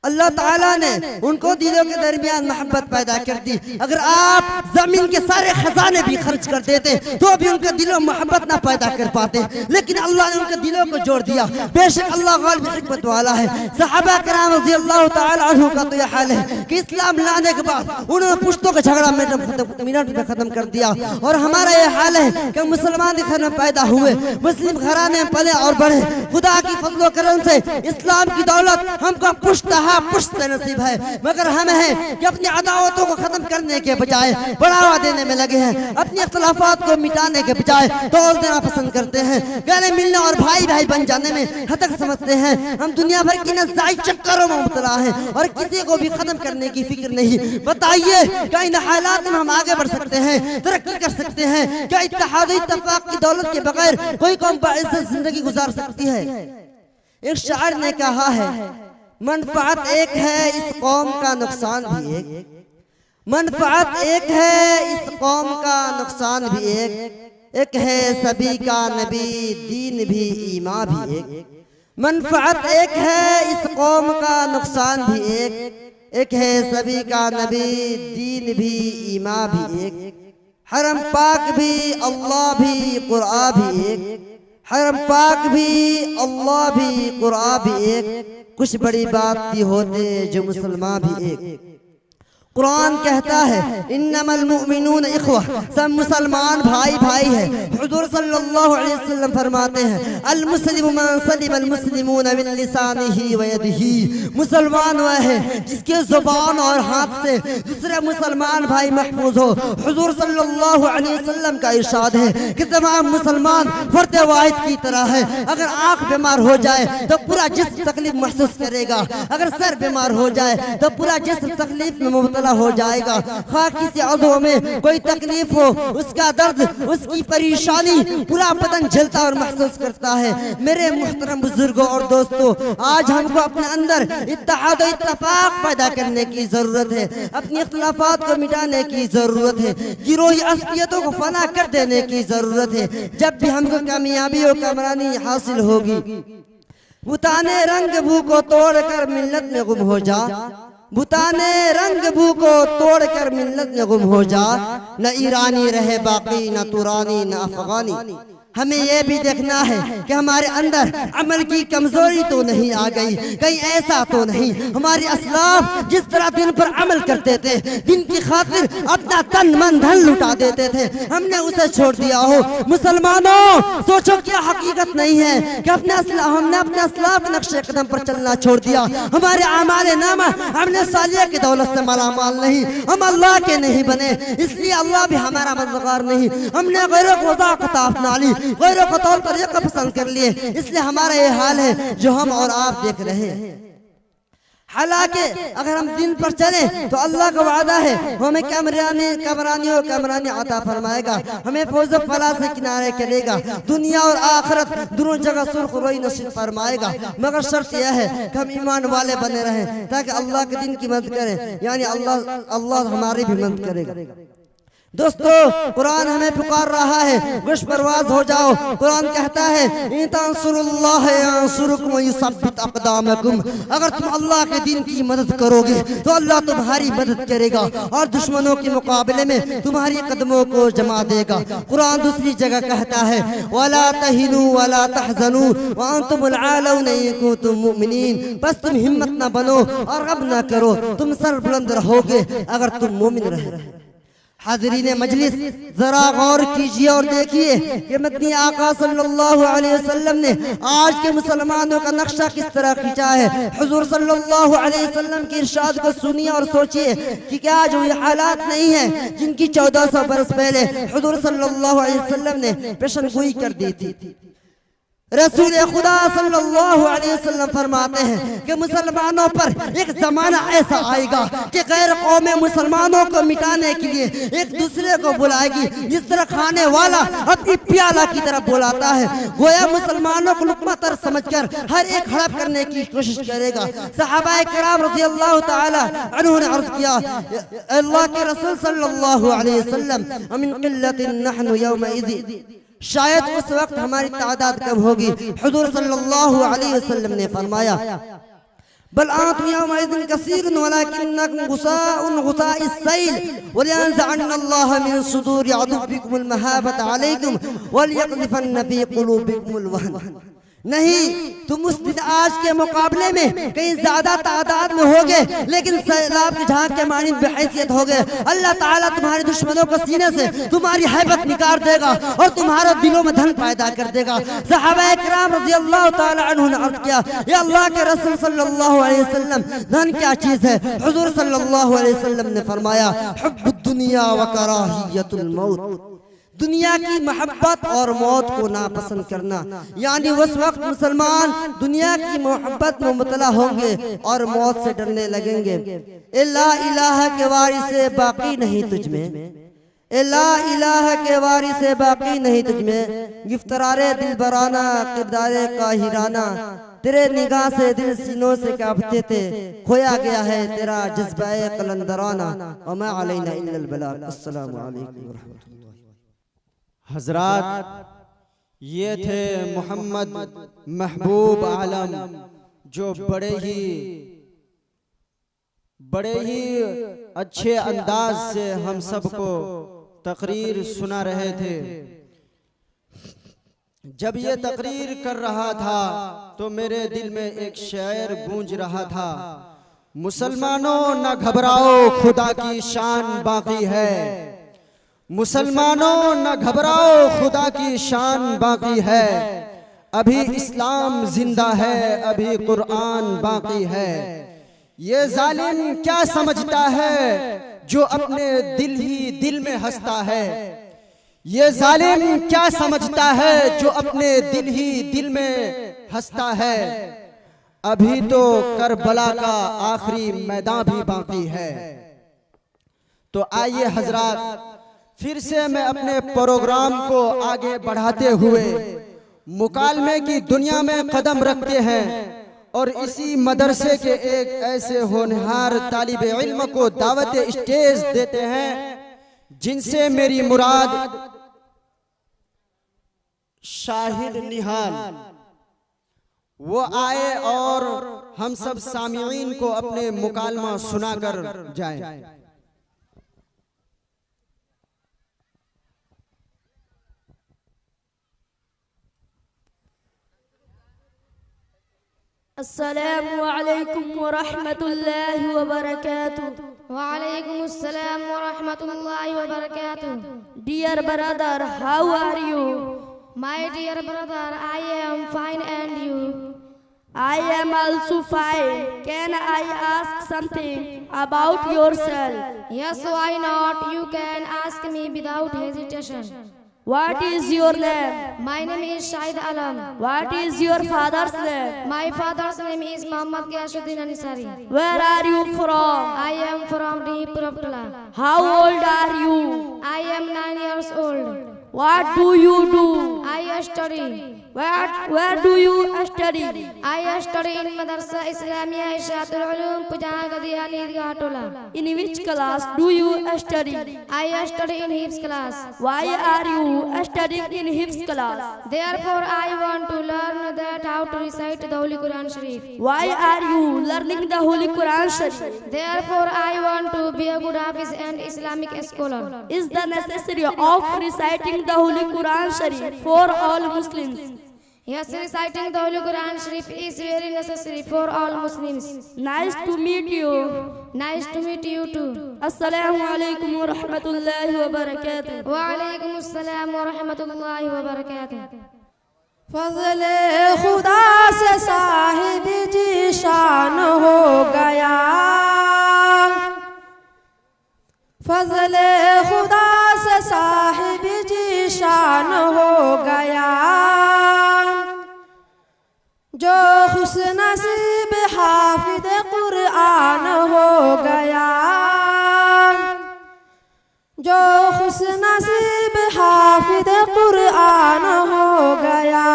अल्लाह ताला ने उनको दिलों के दरमियान मोहब्बत पैदा कर दी। अगर आप जमीन के सारे खजाने भी खर्च कर देते तो भी उनके दिलों में मोहब्बत ना पैदा कर पाते, लेकिन अल्लाह ने उनके दिलों को जोड़ दिया। बेशक अल्लाह गालिब हिकमत वाला है। सहाबा किराम रज़ी अल्लाह ताला अन्हुम का तो यह हाल है कि इस्लाम लाने के बाद उन्होंने पुश्तों का झगड़ा मिनट में खत्म कर दिया, और हमारा यह हाल है कि मुसलमान घर में पैदा हुए, मुस्लिम घराने में पले और बढ़े। खुदा की फजलो करम से इस्लाम की दौलत हमको पुश्ता पुश्त नसीब है, मगर हम हैं कि अपनी अदावतों को खत्म करने के बजाय बढ़ावा देने में लगे हैं। अपनी इख्तलाफात को मिटाने के बजाय तोल देना पसंद करते हैं। गले मिलने और भाई भाई बन जाने में हतक समझते हैं। हम दुनिया भर की नज़ाई चक्करों में मुब्तला हैं और किसी को भी खत्म करने की फिक्र नहीं। बताइए क्या इन हालात में हम आगे बढ़ सकते हैं, तरक्की कर सकते हैं? क्या इत्तेहाद इत्तेफाक की दौलत के बगैर कोई कौम बाइज्जत जिंदगी गुजार सकती है? एक शायर ने कहा है, मनफात एक है इस कौम का नुकसान भी एक, मनफात एक है इस कौम का नुकसान भी एक है सभी का नबी दीन भी ईमान भी एक। मनफात एक है इस कौम का नुकसान भी एक है सभी का नबी दीन भी ईमान भी एक। हरम पाक भी अल्लाह भी कुरान भी एक, हरम पाक भी अल्लाह भी कुरान भी एक। कुछ बड़ी बात भी होते जो मुसलमान भी एक। कुरान कहता है इन्नमल मुमिनून इख्वा, सब मुसलमान भाई भाई है। हुजूर सल्लल्लाहु अलैहि वसल्लम फरमाते हैं अल मुस्लिमु मन सलिम अल मुस्लिमून मिन लिसानिही व यदिही, मुसलमान वह है जिसके जुबान और हाथ से दूसरे मुसलमान भाई महफूज हो। हुजूर सल्लल्लाहु अलैहि वसल्लम का इरशाद है कि तमाम मुसलमान फर्द वाहिद की तरह है। अगर आंख बीमार हो जाए तो पूरा जिस्म तकलीफ महसूस करेगा, अगर सर बीमार हो जाए तो पूरा जिस्म तकलीफ में मुब्तला हो जाएगा। खा किसी अज़ू में कोई तकलीफ हो, उसका दर्द, उसकी परेशानी पूरा बदन झेलता और महसूस करता है। मेरे मुहतरम बुजुर्गों और दोस्तों, आज हमको अपने अंदर इत्तेहाद और इत्तेफाक पैदा करने की जरूरत है। अपनी इख्तिलाफात को मिटाने की जरूरत है। गिरोही असलियतों को फना कर देने की जरूरत है। जब भी हमको कामयाबी और कामरानी हासिल होगी, बुताने रंग भू को तोड़कर मिल्लत में गुम हो जा, बुताने रंग भू को तोड़कर मिल्लत में गुम हो जा। न ईरानी रहे बाकी, न तुरानी, न अफगानी। हमें यह भी देखना है कि हमारे अंदर अमल की कमजोरी तो नहीं आ गई, कहीं ऐसा तो नहीं हमारे असलाफ जिस तरह दिन पर अमल करते थे, दिन की खातिर अपना तन मन धन लुटा देते थे, हमने उसे छोड़ दिया हो। मुसलमानों, सोचो क्या हकीकत नहीं है कि हमने अपने असलाफ के नक्शे कदम पर चलना छोड़ दिया। हमारे आमाले नामा हमने सालिया की दौलत से मालामाल नहीं, हम अल्लाह के नहीं बने, इसलिए अल्लाह भी हमारा मददगार नहीं। हमने गैरों को वज़ाक़त अपना ली, गैरों को तौर तरीका पसंद कर लिए, इसलिए हमारा ये हाल है जो हम और आप देख रहे हैं। हालांकि अगर हम दिन पर चले तो अल्लाह का वादा है हमें कमरानी अता फरमाएगा, हमें फौज फला से किनारे करेगा, दुनिया और आखिरत दोनों जगह सुर्ख रोई नसीब फरमाएगा। मगर शर्त यह है कि हम ईमान वाले बने रहें ताकि अल्लाह के दिन की मदद करें, यानी अल्लाह हमारी भी मदद करेगा। दोस्तों, कुरान हमें पुकार रहा है, गुश परवाज हो जाओ। कुरान कहता है इन तंसुरुल्लाह यंसुरुकुम व युसब्बित अक़दामकुम, अगर तुम अल्लाह के दिन की मदद करोगे तो अल्लाह तुम्हारी मदद करेगा और दुश्मनों के मुकाबले में तुम्हारी कदमों को जमा देगा। कुरान दूसरी जगह कहता है वला तहिनु वला तहज़नु व अंतुमुल आलौन इन कुंतुम मुमिनीन, बस तुम हिम्मत न बनो और गम न करो, तुम सर बुलंद रहोगे अगर तुम मोमिन रहे। हाज़रीन मजलिस, जरा गौर कीजिए और देखिए कि मदनी आका सल्लल्लाहु अलैहि वसल्लम ने आज के मुसलमानों का नक्शा किस तरह खींचा है। हुजूर सल्लल्लाहु अलैहि वसल्लम के इरशाद को सुनिए और सोचिए कि क्या जो ये हालात नहीं है जिनकी 1400 बरस पहले हुजूर सल्लल्लाहु अलैहि वसल्लम ने पेशनगोई कर दी थी। रसूल खुदा सल्लल्लाहु अलैहि वसल्लम फरमाते हैं कि मुसलमानों पर एक जमाना ऐसा आएगा कि गैर कौमें मुसलमानों को मिटाने के लिए एक दूसरे को बुलाएगी, जिस तरह खाने वाला अपनी प्याला की तरफ बुलाता है, गोया मुसलमानों को लुक़मा तर समझकर हर एक हड़प करने की कोशिश करेगा। सहाबाए किराम रज़ी अल्लाह ताला अन्हुम ने अर्ज़ किया, अल्लाह के रसूल सल्लल्लाहु अलैहि वसल्लम अमिन क़िल्लतिन नहनु यौमइज़, शायद उस वक्त हमारी तादाद कम होगी। हुजूर सल्लल्लाहु अलैहि वसल्लम ने फरमाया बल आंतुम यौमइज़िन कसीरुन वलाकिन्नकुम गुसाउन गुसाइस सैल वलियंज़अन्नल्लाहु मिन सुदूरि अदुव्विकुमुल महाबता अलैकुम वलियक़ज़िफन्न फी क़ुलूबिकुमुल वहन। नहीं, तुम उस दिन आज के मुकाबले में कहीं ज्यादा तादाद में होगे, लेकिन सैलाब की झांक के मानी बेहैसियत होगे। अल्लाह ताला तुम्हारे दुश्मनों को सीने से तुम्हारी हैबत निकाल देगा और तुम्हारे दिलों में धन पैदा कर देगा। सहाबा किराम रज़ियल्लाहु ताला अन्हुम ने अर्ज़ किया, या अल्लाह के रसूल सल्लल्लाहु अलैहि वसल्लम, धन क्या चीज है? हुज़ूर सल्लल्लाहु अलैहि वसल्लम ने फरमाया, हुब्बुद दुनिया व कराहियतुल मौत, दुनिया की मोहब्बत और मौत को नापसंद करना। यानी उस वक्त मुसलमान दुनिया की मोहब्बत में मुबतला होंगे और मौत से डरने लगेंगे। ला इलाहा के वारिस से बाकी नहीं तुझमें, ला इलाहा के वारिस से बाकी नहीं तुझमें, गिफ्तरारे दिलबराना किरदारे काहिराना, तेरे निगाह से दिल सीनों से कांपते थे, खोया गया है तेरा जज्बाए कलंदराना, वमा अलैना इल्लल बलाग। अस्सलामु अलैकुम व रहमतुल्लाह। हजरात, ये थे मोहम्मद महबूब आलम, जो बड़े ही अच्छे अंदाज से हम सबको तकरीर सुना रहे थे। जब ये तकरीर कर रहा था तो मेरे दिल में एक शेर गूंज रहा था, मुसलमानों न घबराओ खुदा की शान बाकी है, मुसलमानों न घबराओ खुदा की शान बाकी है, अभी इस्लाम जिंदा है, अभी कुरान बाकी है। ये जालिम क्या समझता है जो अपने दिल ही दिल में हंसता है, ये जालिम क्या समझता है जो अपने दिल ही दिल में हंसता है, अभी तो करबला का आखिरी मैदान भी बाकी है। तो आइए हजरात, फिर से मैं अपने प्रोग्राम को आगे बढ़ाते हुए मुकालमे की दुनिया में कदम रखते हैं और इसी मदरसे के एक ऐसे होनहार तालिब इल्म को दावत स्टेज देते हैं जिनसे मेरी मुराद शाहिद निहाल, वो आए और हम सब सामीईन को अपने मुकालमा सुनाकर जाएं। अस्सलामु अलैकुम व रहमतुल्लाहि व बरकातुहू। Walaikum assalam wa rahmatullahi wa barakatuh. Dear brother, how are you? My dear brother, I am fine, and you? I am also fine. Can I ask something about yourself? Yes, why not? You can ask me without hesitation. What is your name? My name is Shahid Alam. What is your father's name? My father's name is Muhammad Ghiyasuddin Ansari. Where are you from? I am from Dipurapla. How old are you? I am 9 years old. What do you do? I study. Where do you study? I study in Madrasa Islamia Ishatul Ulum Pujan Gadiyani Gatola. In which class do you study? I study in Hifz class. Why are you studying in Hifz class? Therefore, I want to learn that how to recite the Holy Quran Sharif. Why are you learning the Holy Quran Sharif? Therefore, I want to be a good Hafiz and Islamic scholar. Is the necessity of reciting the Holy Quran Sharif for all Muslims? Yes, reciting the Holy Quran Sharif is very necessary for all Muslims. Nice to meet you. Nice to meet you too. Assalamu alaikum wa rahmatullahi wa barakatuh. Wa alaikum assalam wa rahmatullahi wa barakatuh. फज़ले खुदा से साहिब जी शान हो गया, फज़ले खुदा से साहिब जी शान हो गया, जो खुश नसीब हाफिज़ कुरआन हो गया, जो खुश नसीब हाफिज़ कुरआन हो गया,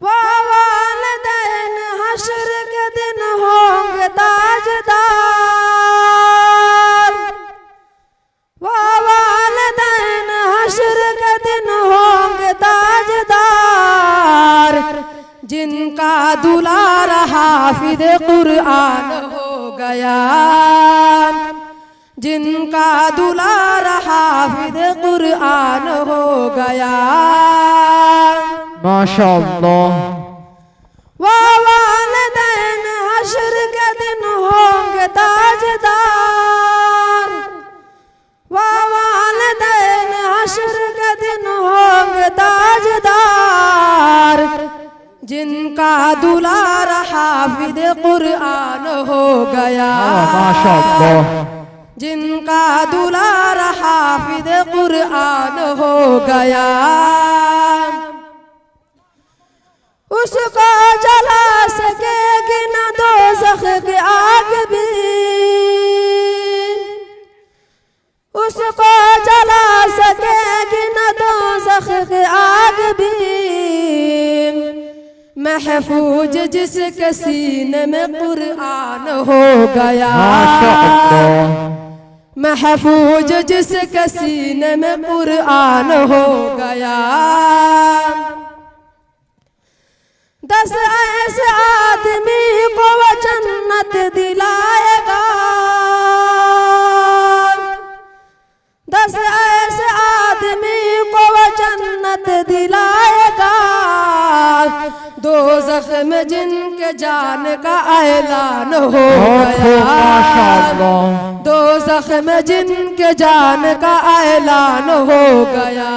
वो वालिदैन हश्र के दिन होंगे ताजदार, वो वालिदैन हश्र के दिन होंगे ताजदार, जिनका कुरान हो गया, जिनका दुलारा हाफिज कुरान हो गया। माशाअल्लाह। वालिदैन हश्र के दिन होंगे ताजदार, वालिदैन हश्र के दिन होंगे ताजदार, जिनका दुलारा हाफिज कुरान हो गया। माशाअल्लाह। जिनका दुलारा हाफिज कुरान हो गया, उसको जला सकेगी न दोज़ख की आग भी, उसको जला सकेगी न दोज़ख की आग भी। महफूज जिसके सीने में कुरान हो गया, महफूज जिसके सीने में कुरान हो गया। 10 ऐसे आदमी को वो जन्नत दिलाएगा, 10 ऐसे आदमी को वो जन्नत दिलाएगा। दोज़ख में जिनके जान का ऐलान हो गया, दोज़ख में जिनके जान का ऐलान हो गया।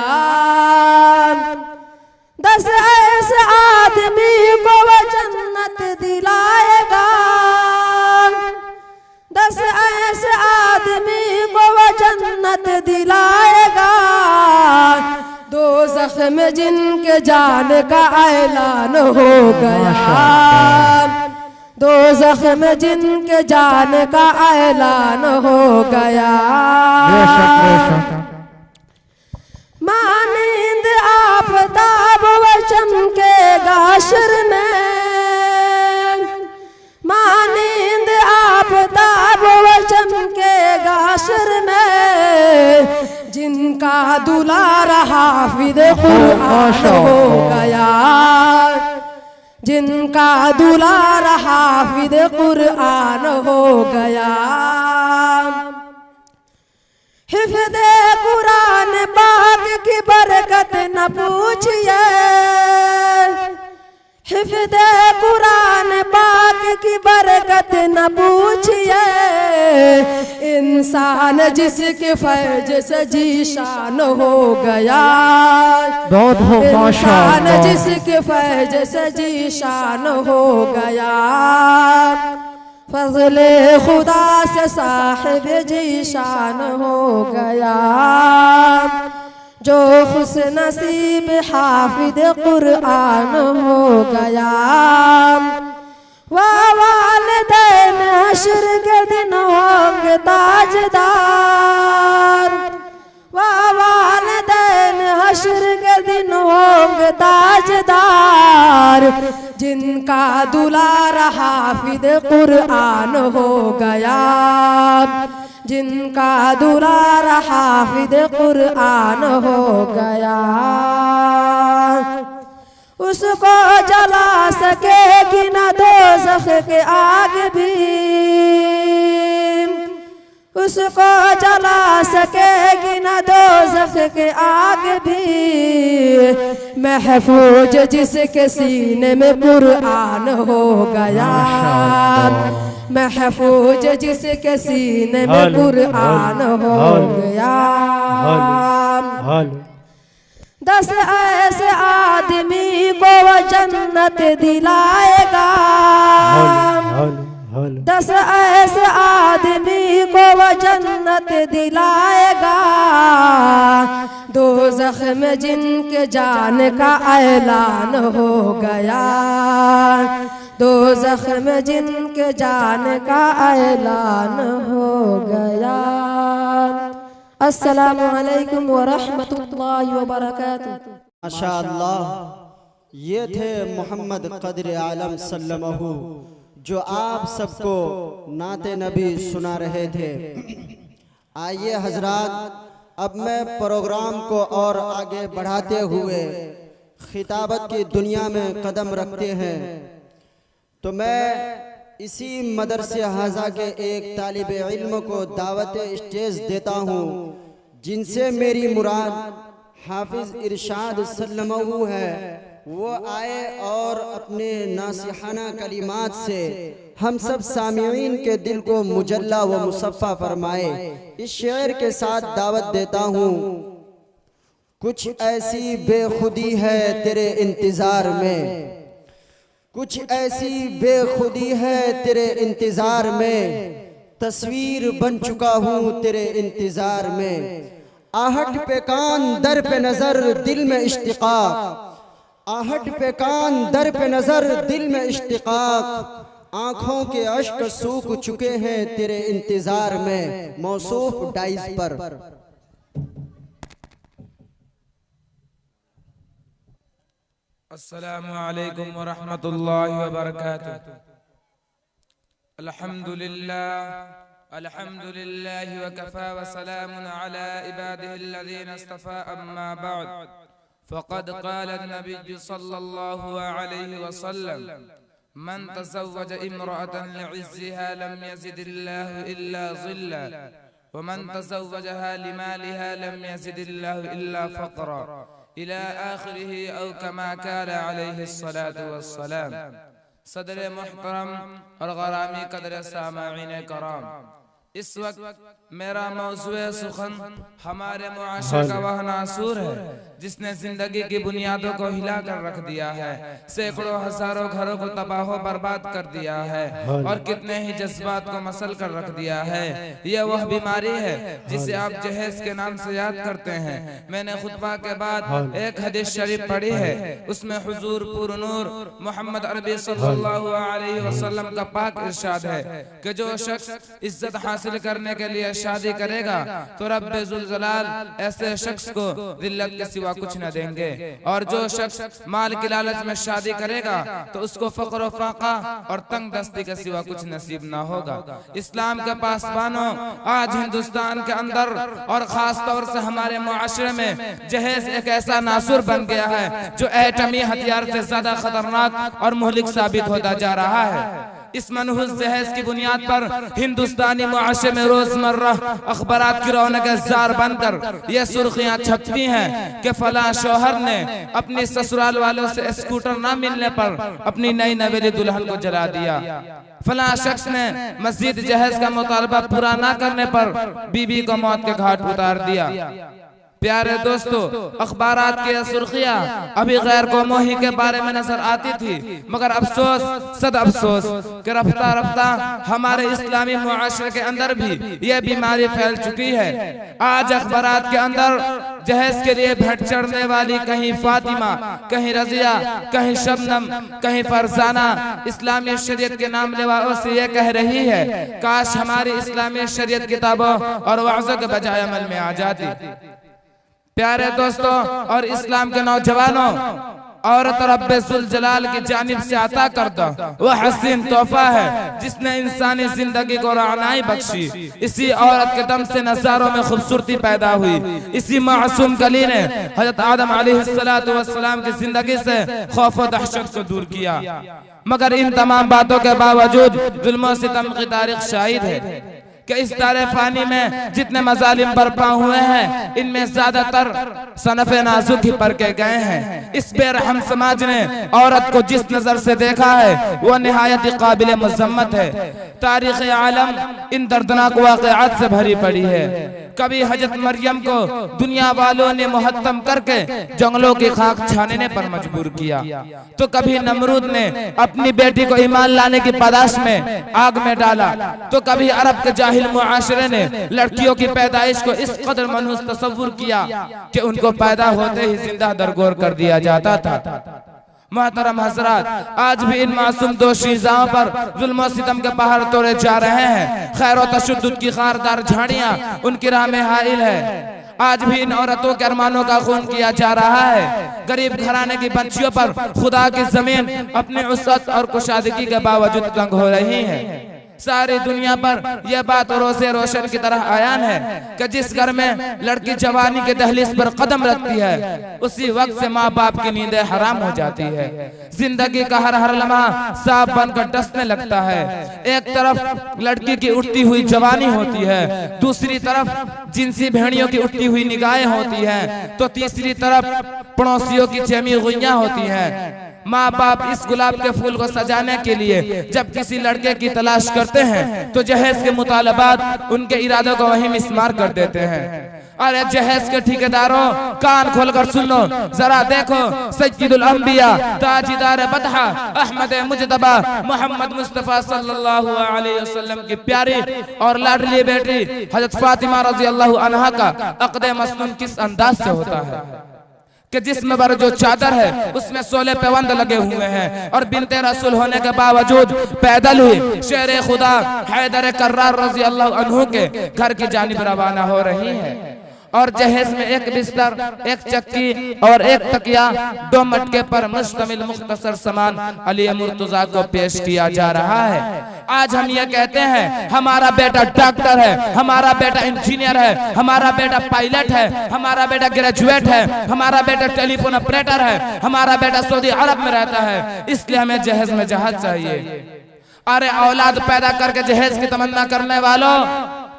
10 ऐसे आदमी को वो जन्नत दिलाएगा, 10 ऐसे आदमी को वो जन्नत दिलाएगा। दोज़ख में जिनके जान का ऐलान हो गया, दोज़ख में जिनके जान का ऐलान हो गया। मानिंद आफताब व चमकेगा हश्र में, मानिंद आफताब व चमकेगा हश्र में। जिनका दुलारा हाफिज कुरान हो गया, जिनका दुलारा हाफिज कुरान हो गया। हिफ्ज़े कुरान पाक की बरकत न पूछिए, हिफ्ज़े कुरान पाक की बरकत न पूछिए। इंसान जिसके फैज से जीशान हो गया, इंसान जिसके फैज से जीशान हो गया। फज़ले खुदा से साहिब जीशान हो गया, जो खुश नसीब हाफिज कुरान हो गया। वालिदैन हश्र के दिन होंगे ताजदार, वालिदैन हश्र के दिन होंगे ताजदार। जिनका दुलारा हाफिज कुरान हो गया, जिनका दुलारा हाफिज कुरान हो गया। उसको जला सकेगी न दोज़ख के आग भी, उसको जला सकेगी न दोज़ख के आग भी। महफूज जिसके सीने में कुरान हो गया, महफूज जिसके सीने में कुरान हो गया। 10 ऐसे आदमी को वो जन्नत दिलाएगा, 10 ऐसे आदमी को वो जन्नत दिलाएगा। दोज़ख में जिनके जान का ऐलान हो गया, दोज़ख में जिनके जान का ऐलान हो गया। अस्सलामु अलैकुम व रहमतुल्लाहि व बरकातुहू। माशाअल्लाह, ये थे मोहम्मद क़द्र आलम सल्लल्लाहु, जो आप सबको नाते नबी सुना रहे थे। आइए हजरात, अब मैं प्रोग्राम को और आगे बढ़ाते हुए खिताबत की दुनिया में कदम रखते हैं। तो मैं इसी मदरसे हाजा के एक तालिब इल्म को दावत स्टेज देता हूँ, जिनसे मेरी मुराद हाफिज इरशाद सल्लल्लाहु है, वो आए और अपने नासिहाना कलिमात से हम सब सामिईन के दिल को मुजल्ला व मुसफ़्फ़ा फरमाए। इस शेर के साथ दावत देता हूँ। कुछ ऐसी बेखुदी है तेरे इंतज़ार में, कुछ ऐसी बेखुदी है तेरे इंतज़ार में, तस्वीर बन चुका हूँ तेरे इंतज़ार में। आहट पे कान दर पे नज़र दिल में इश्तिक़ाक़, आहट पे कान दर पे नज़र दिल में इश्तिक़ाक़, आँखों के अश्क सूख चुके हैं तेरे इंतज़ार में। मौसूफ डाइस पर। अस्सलामु अलैकुम व रहमतुल्लाहि व बरकातुहू। अल्हम्दुलिल्लाह व कफ़ा व सलामुन अला इबादिहि अल्लज़ीना इस्तफ़ा, अम्मा बअद। फ़क़द क़ाल अन्नबिय्यु सल्लल्लाहु अलैहि वसल्लम, मन तज़व्वज इम्रअतन लिइज़्ज़िहा लम यज़िदिल्लाहु इल्ला ज़िल्ला, व मन तज़व्वजहा लिमालिहा लम यज़िदिल्लाहु इल्ला फ़क़रा, इला आखिरिही औ कमा काल अलैहिस्सलातु वस्सलाम। सदर मुहतरम और ग़रामी कदर सामाईन कराम, इस वक्त मेरा मौज़ूए सुखन हमारे मुआशरे का वह नासूर है जिसने जिंदगी की बुनियादों को हिला कर रख दिया है, सैकड़ों हजारों घरों को तबाह बर्बाद कर दिया है और कितने ही जज्बात को मसल कर रख दिया है। यह वह बीमारी है जिसे आप जहेज के नाम से याद करते हैं। मैंने खुतबा के बाद एक हदीस शरीफ पढ़ी है, उसमें हुजूर पुरनूर मोहम्मद अरबी सल्लल्लाहु अलैहि वसल्लम का पाक इरशाद है कि जो शख्स इज्जत हासिल करने के लिए शादी करेगा तो रब्बे जुल जलाल ऐसे शख्स को जिल्लत के सिवा कुछ न देंगे, और जो शख्स माल की लालच में शादी करेगा तो उसको फक्र फाका और तंग दस्ती के सिवा कुछ नसीब ना होगा। इस्लाम के पासबानों, आज हिंदुस्तान के अंदर और खास तौर से हमारे मुआशरे में जहेज एक ऐसा नासुर बन गया है जो एटमी हथियार से ज्यादा खतरनाक और मुहलिक साबित होता जा रहा है। इस मनहूस जहेज की बुनियाद पर हिंदुस्तानी मुआशरे में रोजमर्रा अखबारात की रौनक जार बनकर ये सुर्खियां छपती हैं कि फला शौहर ने अपनी ससुराल वालों से स्कूटर ना मिलने पर अपनी नई नवेली दुल्हन को जला दिया, फला शख्स ने मस्जिद जहेज का मुतालबा पूरा ना करने पर बीबी को मौत के घाट उतार दिया। प्यारे दोस्तों, अखबारात की सुर्खियां अभी गैर कौमों ही के बारे में नजर आती थी, मगर अफसोस सद अफसोस कि रफ्ता रफ्ता हमारे इस्लामी मुआशरे के अंदर भी यह बीमारी फैल चुकी है। आज अखबारात के अंदर जहेज के लिए भेंट चढ़ने वाली कहीं फातिमा, कहीं रजिया, कहीं शबनम, कहीं फरजाना इस्लामी शरीयत के नाम लेवाओं से यह कह रही है काश हमारी इस्लामी शरीयत किताबों और वाज़ों के बजाय अमल में आ जाती। प्यारे दोस्तों और इस्लाम के नौजवानों, औरत रब्बे जुल जलाल की जानिब से अता करदा वह हसीन तोहफा है जिसने इंसानी जिंदगी को रानाई बख्शी। इसी औरत के दम से नज़ारों में खूबसूरती पैदा हुई। इसी मासूम कली ने हजरत आदम अलैहिस्सलातु वस्सलाम की जिंदगी से खौफ व दहशत को दूर किया। मगर इन तमाम बातों के बावजूद जुल्म सितम की तारीख शाहिद है कि इस तारे फानी में जितने मजालिम बर्पा हुए हैं इनमें ज्यादातर सनफे नाजुक ही पर के गए हैं। इस बेरहम समाज ने औरत को जिस नजर से देखा है वो निहायत काबिल मजम्मत है। तारीख़ आलम इन दर्दनाक वाक़यात से भरी पड़ी है। कभी हजरत मरियम को दुनिया वालों ने मुहत्तम करके जंगलों की खाक छानने पर मजबूर किया, तो कभी नमरूद ने अपनी बेटी को ईमान लाने की पादाश में आग में डाला, तो कभी अरब के जाहिल मुआशरे ने लड़कियों की पैदाइश को इस कदर मनहूस तसव्वुर किया कि उनको पैदा होते ही जिंदा दरगोर कर दिया जाता था। मोहतरम हजरात, आज भी इन मासूम दोशीज़ाओं पर जुल्म सितम के पहाड़ तोड़े जा रहे हैं। खैर व तशद्दुद की खारदार झाड़ियां उनकी राह में हाइल है। आज भी इन औरतों के अरमानों का खून किया जा रहा है। गरीब घराने की बच्चियों पर खुदा की जमीन अपनी उस्सत और कुशादगी के बावजूद तंग हो रही है। सारी दुनिया पर यह बात रोज़े रोशन की तरह आयान है कि जिस घर में लड़की जवानी के दहलीज पर कदम रखती है उसी वक्त से माँ बाप की नींदें हराम हो जाती है। जिंदगी का हर हर लम्हा सांप बनकर डसने लगता है। एक तरफ लड़की की उठती हुई जवानी होती है, दूसरी तरफ जिनसी भेड़ियों की उठती हुई निगाहें होती हैं, तो तीसरी तरफ पड़ोसियों की जमी गुइयां होती हैं। माँ बाप इस गुलाब के फूल को सजाने के लिए जब किसी लड़के की तलाश करते हैं तो जहेज के मुतालबात उनके इरादों को वहीं मिसमार कर देते हैं। अरे जहेज के ठेकेदारों, कान खोलकर सुन लो, जरा देखो सय्यदुल अंबिया ताजीदार बतहा अहमद मुजतबा मोहम्मद मुस्तफा सल्लल्लाहु अलैहि वसल्लम की प्यारी और लाडली बेटी हजरत फातिमा रज़ी अल्लाह अन्हा का अक़्द मसनून किस अंदाज से होता है कि जिस्म पर जो चादर है उसमें 16 पैबंद लगे हुए हैं और बिनते रसूल होने के बावजूद पैदल ही शेर खुदा हैदर कर्रार रज़ी अल्लाह अन्हु के घर की जानिब रवाना हो रही है। और जहेज में एक बिस्तर, एक चक्की और एक तकिया, 2 मटके पर मुश्तमिल मुख्तसर सामान अली मुर्तजा को पेश किया जा रहा है। आज हम ये कहते हैं हमारा बेटा डॉक्टर है, हमारा बेटा इंजीनियर है, हमारा बेटा पायलट है, हमारा बेटा ग्रेजुएट है, हमारा बेटा टेलीफोन ऑपरेटर है, हमारा बेटा सऊदी अरब में रहता है, इसलिए हमें जहेज में जहाज चाहिए। अरे औलाद पैदा करके जहेज की तमन्ना करने वालों,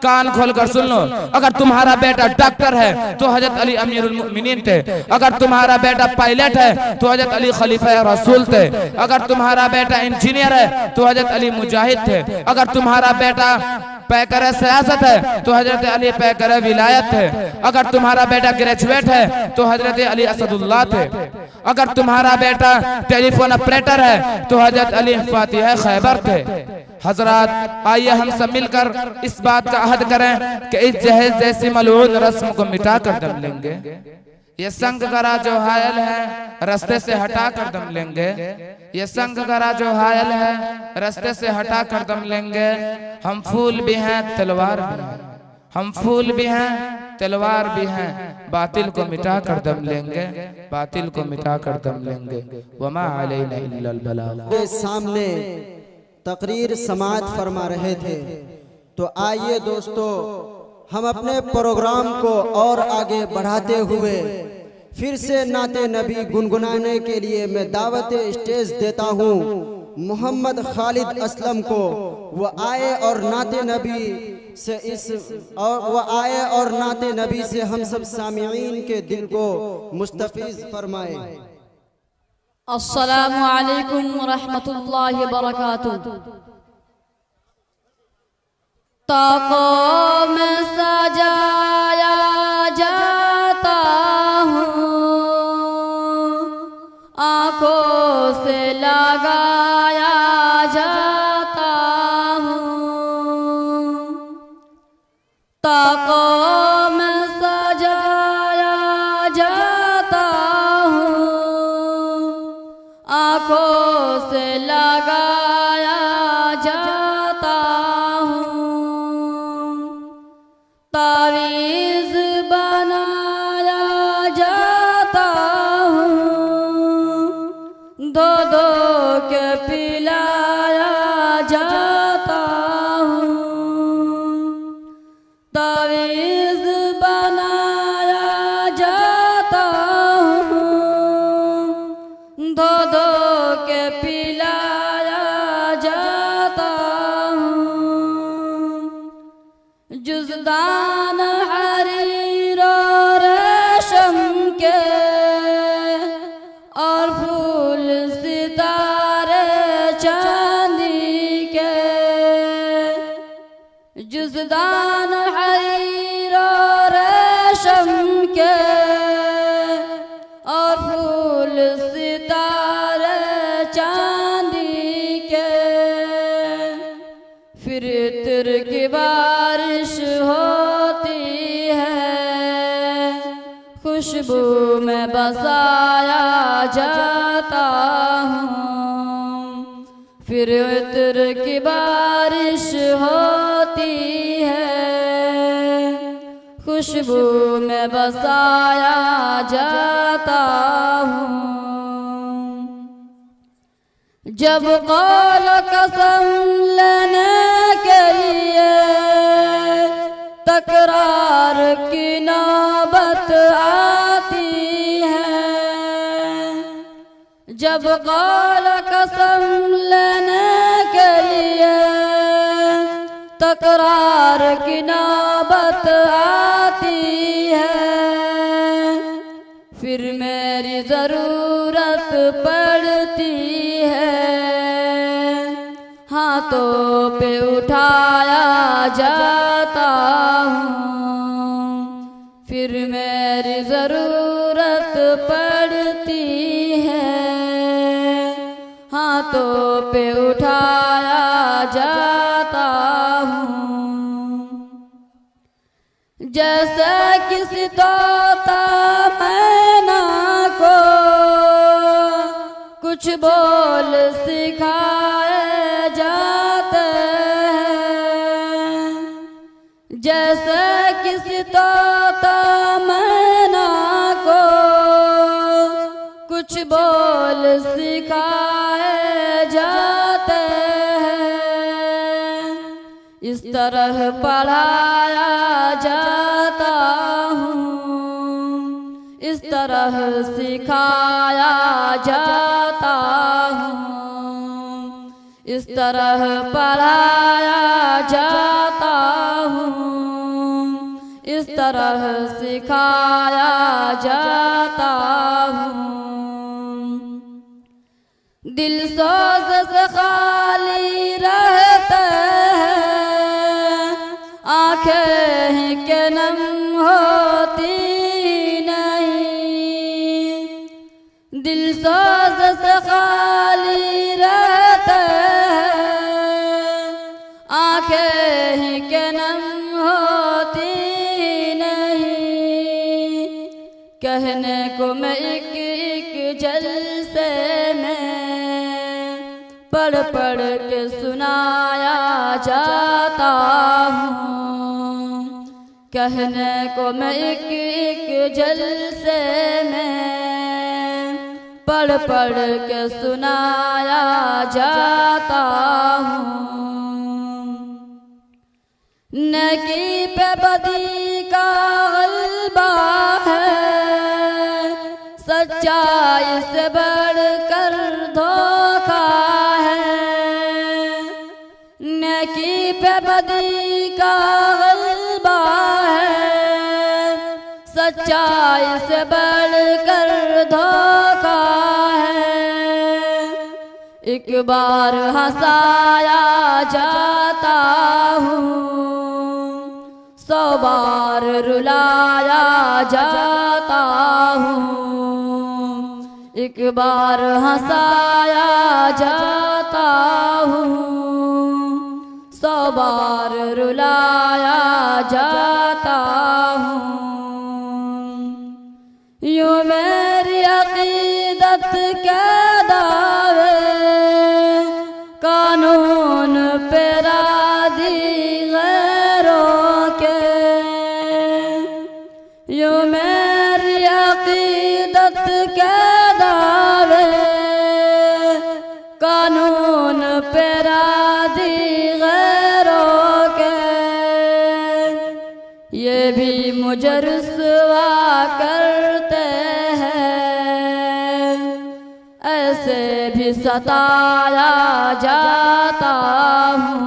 कान खोलकर सुन लो, अगर तुम्हारा बेटा डॉक्टर है तो हजरत अली अमीरुल मोमिनीन थे, अगर तुम्हारा बेटा पायलट है तो हजरत अली खलीफा रसूल थे, अगर तुम्हारा बेटा इंजीनियर है तो हजरत अली मुजाहिद थे, अगर तुम्हारा बेटा पैकर सियासत है तो हजरत अली पैकर विलायत थे, अगर तुम्हारा बेटा ग्रेजुएट है तो हजरत अली असदुल्लाह थे, अगर तुम्हारा बेटा टेलीफोन ऑपरेटर है तो हजरत अली फातिह खैबर थे। हजरात, आइए हम सब मिलकर इस बात का अहद करें कि इस जहेज जैसी मलऊन रस्म को मिटा कर दम लेंगे। ये संग करा जो हायल है रास्ते से हटा कर दम लेंगे, ये संग करा जो हायल है रास्ते से हटा कर दम लेंगे। हम फूल भी हैं तलवार भी हैं, हम फूल भी हैं तलवार भी हैं, बातिल को मिटा कर दम लेंगे, बातिल को मिटा कर दम लेंगे। वमा अलैना इल्लल बलाग। सामने तकरीर समाअत फरमा रहे थे, तो आइए दोस्तों हम अपने प्रोग्राम को और आगे बढ़ाते हुए फिर से नाते नबी गुनगुनाने के लिए मैं दावत स्टेज देता हूँ मोहम्मद खालिद असलम को। वो आए और नाते नबी से नाते नबी से हम सब सामिईन के दिल को मुस्तफीज फरमाए। अस्सलामु अलैकुम व रहमतुल्लाहि व बरकातुहू। ताक़ों में सजाया जाता हूँ, आँखों से लगाया जाता हूँ, ताक़ों में सजाया जाता हूँ, आँखों से लगाया जाता हूँ, तावीज़ बनाया जाता हूँ, दो दो के पिलाया जाता हूँ, तावीज़ बनाया जाता हूँ, दो दो के पिलाया जाता हूँ। जुज़दान हरीर और रेशम के और फूल सितारे चांदी के, जुज़दान हरीर और रेशम के और फूल सितारे चांदी के, फिर इत्र की बारिश होती है, खुशबू में बसाया जाता हूँ, फिर इत्र की बारिश होती है, खुशबू में बसाया जाता हूँ। जब कौल कसम लेने तकरार की नौबत आती है, जब कौल कसम लेने के लिए तकरार की नौबत आती है, फिर मेरी ज़रूरत पड़ती है, हाथों पे उठाया जाता हूँ, फिर मेरी ज़रूरत पड़ती है, हाथों पे उठाया जाता हूँ। जैसे किसी तोता मैना को कुछ बोल सिखाए जाते हैं, जैसे किसी तोता मैना को कुछ बोल सिखाए जाते हैं, इस तरह पढ़ाया जाता हूँ, इस तरह सिखाया जाता हूँ, इस तरह पढ़ाया जाता हूँ, इस तरह सिखाया जाता हूँ। दिल सोच से खाली रहते हैं, आँखें ही के नम होती नहीं, दिल सोच से खाली रहते हैं, आँखें ही के नम होती नहीं, कहने को मैं एक एक जलसे में पढ़ पढ़ के सुनाया जाता हूँ, कहने को मैं एक एक जलसे में पढ़ पढ़ के सुनाया जाता हूँ। नेकी पे बदी का गलबा है, सच्चाई से बढ़कर धोखा है, नेकी पे बदी का गलबा है, सच्चाई से बढ़कर धोखा है, एक बार हंसाया जाता हूँ, 100 बार रुलाया जाता हूँ, एक बार हंसाया जाता हूँ, 100 बार रुलाया जाता हूँ। यूँ मेरी अक़ीदत के दावे कानून पे राज़ी गैरों के, यूँ मेरी अक़ीदत के दावे कानून पे राज़ी गैरों के, ये भी मुझे रुसवा करते हैं, ऐसे भी सताया जाता हूँ,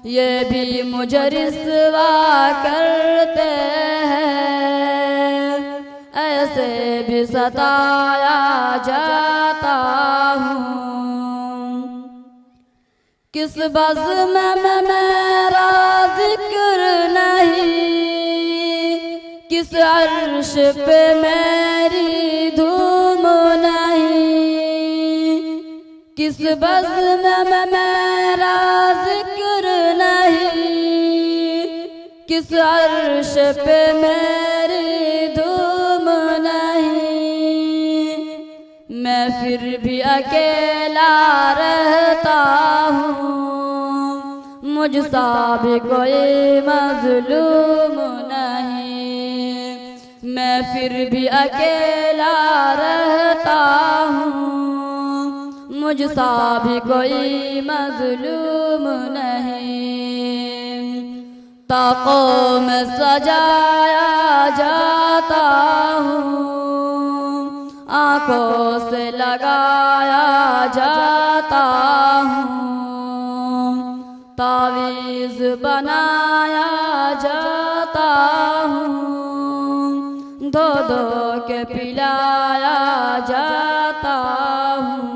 ये भी मुझे रुसवा करते हैं, ऐसे भी सताया जाता हूँ। किस बज़्म में मेरा जिक्र नहीं, किस अर्श पे मेरी धूम नहीं, किस बज़्म में मेरा जिक्र नहीं, किस अर्श पे मेरी धूम नहीं, मैं फिर भी अकेला रहता हूँ, मुझसा भी कोई मज़लूम नहीं, मैं फिर भी अकेला रहता हूँ, मुझसा भी कोई मज़लूम नहीं। ताकों में सजाया जाता हूँ, आंखों से लगाया जाता हूँ, तावीज़ बनाया जाता हूँ, दो दो के पिलाया जाता हूँ।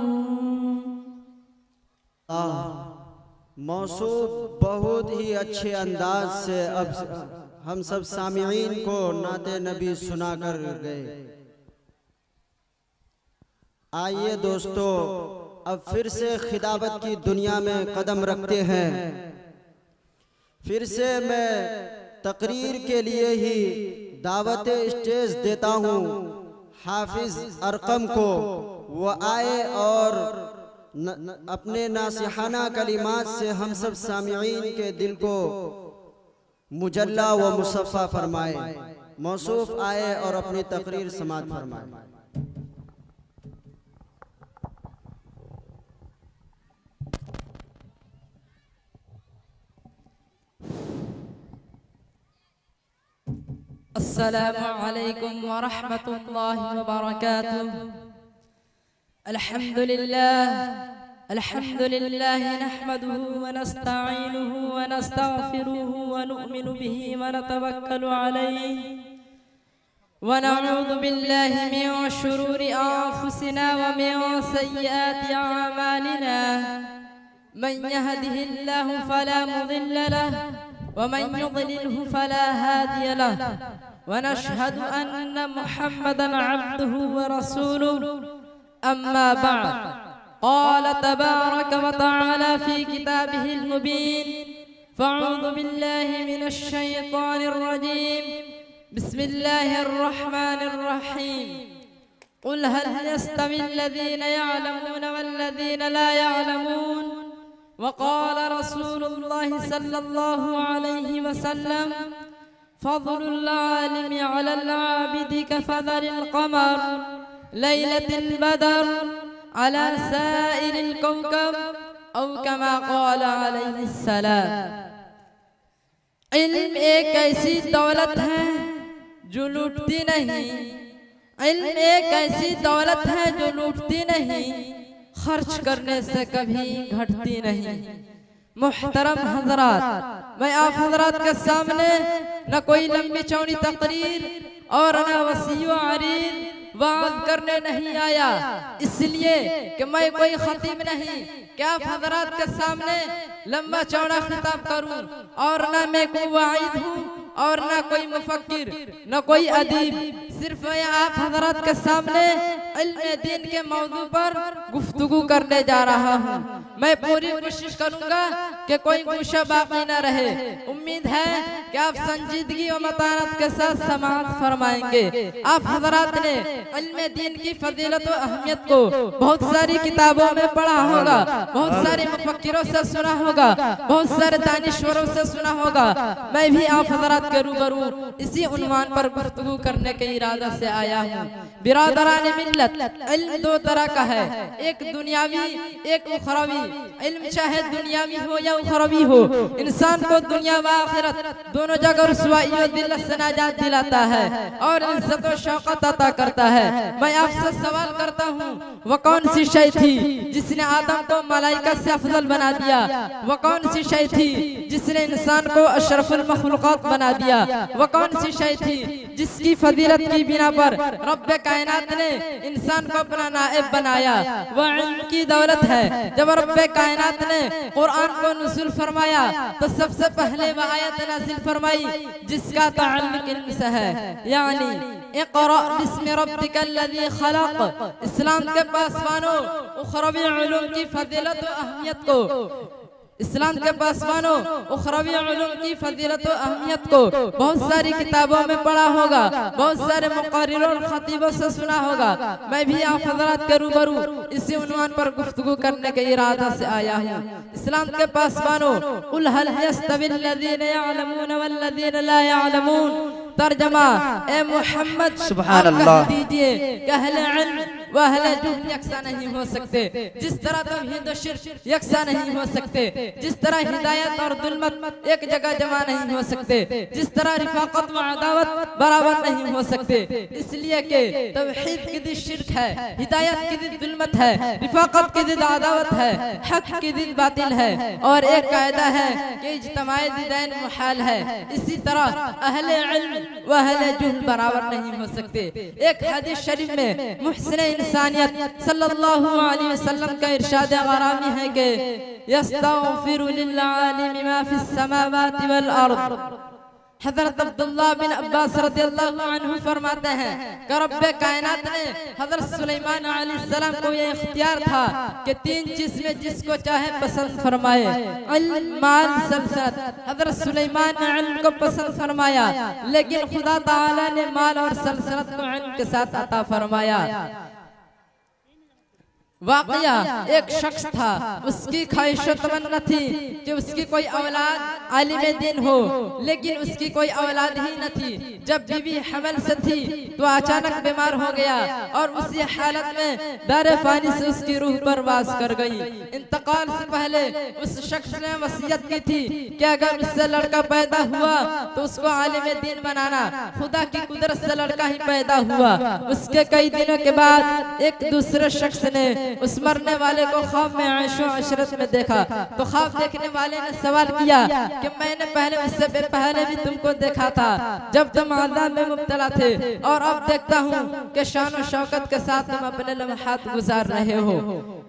मौसूफ बहुत ही अच्छे अंदाज से अब हम सब सामिईन को नाते नबी सुना कर गए। आइए दोस्तों, अब फिर से खिताबत की दुनिया में कदम रखते हैं। फिर से मैं तकरीर के लिए ही दावत स्टेज देता हूँ हाफिज अरकम को, वो आए और अपने नासिहाना कलिमात से हम सब सामिईन के दिल को मुजल्ला व मुसफ़ा फरमाए। मौसूफ आए और अपनी तकरीर समाअत फरमाए। अस्सलामु अलैकुम व रहमतुल्लाहि व बरकातुह। अल्हम्दुलिल्लाह नहमदुहु व नस्तईनुहु व नस्तगफिरुहु व नु'मिनु बिही व नतवक्कलु अलैहि व नऊज़ु बिल्लाहि मिन शुरूरि अंफुसिना व मिन सय्यिआति अअमालिना। मन यहदिहिल्लाहु फला मुदिल्ल लहु व मन युद्लिल्हु फला हादिय लहु व नशहदु अन्न मुहम्मदन अब्दुहु व रसूलुहु। अम्मा बअद, क़ाल तबारक व तआला फ़ी किताबिहिल मुबीन। फ़अऊज़ु बिल्लाहि मिनश शैतानिर रजीम। बिस्मिल्लाहिर रहमानिर रहीम। क़ुल हल यस्तविल्लज़ीना यअलमूना वल्लज़ीना ला यअलमून। वक़ाल रसूलुल्लाहि सल्लल्लाहु अलैहि वसल्लम फ़ज़्लुल आलिमि अलल आबिदि कफ़ज़लिल क़मर लैलतिल बदर अला साइरिल कौकब औ कमा क़ाल अलैहिस्सलाम। इल्म एक ऐसी दौलत है जो लूटती नहीं। इल्म एक ऐसी दौलत है जो लूटती नहीं, खर्च करने से कभी घटती नहीं। मुहतरम हजरात, मैं आप हजरात के सामने न कोई लंबी चौड़ी तकरीर और न वसीअ अरीद वाज करने नहीं आया, इसलिए कि मैं कोई खतीब नहीं कि आप हजरात के सामने लंबा चौड़ा खिताब करूं। और न मैं कोई वाइद हूँ और न कोई मुफक्किर, न कोई अदीब। सिर्फ मैं आप हजरात के सामने इल्म दीन के मौजू पर गुफ्तगू करने जा रहा हूँ। मैं पूरी कोशिश करूँगा कि कोई गुस्सा बाकी न रहे। उम्मीद है कि आप संजीदगी और मतानत के साथ समाअत फरमाएंगे। आप हजरात ने इल्म दीन की फजीलत और अहमियत को बहुत सारी किताबों में पढ़ा होगा, बहुत सारे मुफक्किरों से सुना होगा, बहुत सारे दानिश्वरों से सुना होगा। मैं भी आप हजरात के रूबरू इसी उन्वान पर गुफ्तगू करने के इरादा से आया हूँ। बिरादरान मिल्लत, इल्म दो तरह का है, एक दुनियावी एक उखरवी। इल्म चाहे दुनियावी हो या उखरवी हो, इंसान को दुनिया व आखिरत दोनों जगह रुसवाई और दिल्लत से नाजात दिलाता है और इज्जत और शौकत अता करता है। मैं आपसे सवाल करता हूँ, वो कौन सी शय थी जिसने आदम को मलाइका से अफजल बना दिया? वो कौन सी शय थी जिसने इंसान को अशरफुल मखलूकात बना दिया? वो कौन सी शय थी जिसकी फजीलत की बिना पर रब्बे कायनात ने इंसान को अपना नाइब बनाया? वो इल्म की दौलत है। जब रब्बे कायनात ने कुरान को नुज़ूल फरमाया तो सबसे पहले वह आयत नाज़िल फरमाई जिसका ताल्लुक इल्म से है, यानी इक़रा बिस्मि रब्बिकल्लज़ी खलक़। इस्लाम के पासवानों उखरवी उलूम की फजीलत और अहमियत को, इस्लाम के पासवानों उखरवी उलूम की फजीलत और अहमियत को बहुत सारी किताबों में पढ़ा होगा, बहुत सारे मुक़र्रिरों और खतीबों से सुना होगा। मैं भी आप हज़रात के रूबरू इसी उन्वान पर गुफ्तगू करने के इरादा से आया हूँ। इस्लाम के पासवानों, कुल हल यस्तविल्लज़ीना यअलमून वल्लज़ीना ला यअलमून। तर्जमा, ए मोहम्मद सुभान अल्लाह दीजिए कि अहले इल्म व अहले जुल्म यकसा नहीं हो सकते, जिस तरह तौहीद व शिर्क यकसा नहीं हो सकते, जिस तरह हिदायत और दुल्मत एक जगह जमा नहीं हो सकते, जिस तरह रिफाकत व अदावत बराबर नहीं हो सकते। इसलिए कि तौहीद की जिद शिर्क है, हिदायत की जिद दुल्मत है, रिफाकत की जिद अदावत है, हक की जिद बातिल है, और एक कायदा है कि इज्तिमाई दीदैन मुहाल है। इसी तरह अहले इल्म व अहले जुहल बराबर नहीं हो सकते। एक हदीस शरीफ में मुहसिन इंसानियत सल्लल्लाहु अलैहि वसल्लम का इरशाद गरामी है कि यस्तगफिरु लिल आलिम मा फिस समावाति वल अर्द। हज़रत अब्दुल्लाह बिन अब्बास रज़ियल्लाहु अन्हु फरमाते हैं कि रब्बे कायनात ने हज़रत सुलेमान अलैहिस्सलाम को ये इख्तियार था कि 3 चीज में जिसको चाहे पसंद फरमाए, इल्म, माल, सल्तनत। हज़रत सुलेमान ने इल्म को पसंद फरमाया, लेकिन खुदा ताला ने माल और सल्तनत को इल्म के साथ अता फरमाया। वाक़या एक शख्स था, उसकी ख्वाहिश तमन्ना थी कि उसकी कोई औलाद आलिम दीन हो, लेकिन उसकी कोई औलाद ही न थी। जब बीवी हमल से थी तो अचानक बीमार हो गया और उसी हालत में दारे फानी से उसकी रूह परवास कर गई। इंतकाल से पहले उस शख्स ने वसीयत की थी कि अगर उससे लड़का पैदा हुआ तो उसको आलिम दीन बनाना। खुदा की कुदरत से लड़का ही पैदा हुआ। उसके कई दिनों के बाद एक दूसरे शख्स ने उस मरने वाले को ख्वाब में ऐशो अशरत में देखा, तो ख्वाब देखने वाले ने सवाल किया कि मैंने पहले उससे पहले भी तुमको देखा था जब तुम आज़ाब में मुब्तला थे, और अब देखता हूँ कि शान और शौकत के साथ तुम अपने लम्हात गुजार रहे हो।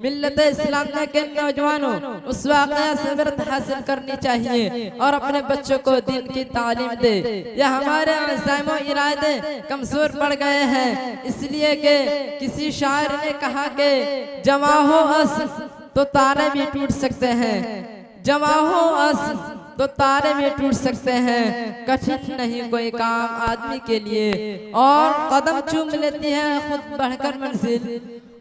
मिल्लत इस्लाम ने के नौजवानों उस वाक़या से इबरत हासिल करनी चाहिए और अपने बच्चों को दीन की तालीम दे। यह हमारे अज़ाइम और इरादे कमजोर पड़ गए हैं, इसलिए कि किसी शायर ने कहा कि जमा हो अस तो तारे भी टूट सकते हैं, जमा हो अस तो तारे भी टूट सकते हैं। कठिन नहीं कोई काम आदमी के लिए, और कदम चूम लेती है खुद बढ़कर मंजिल,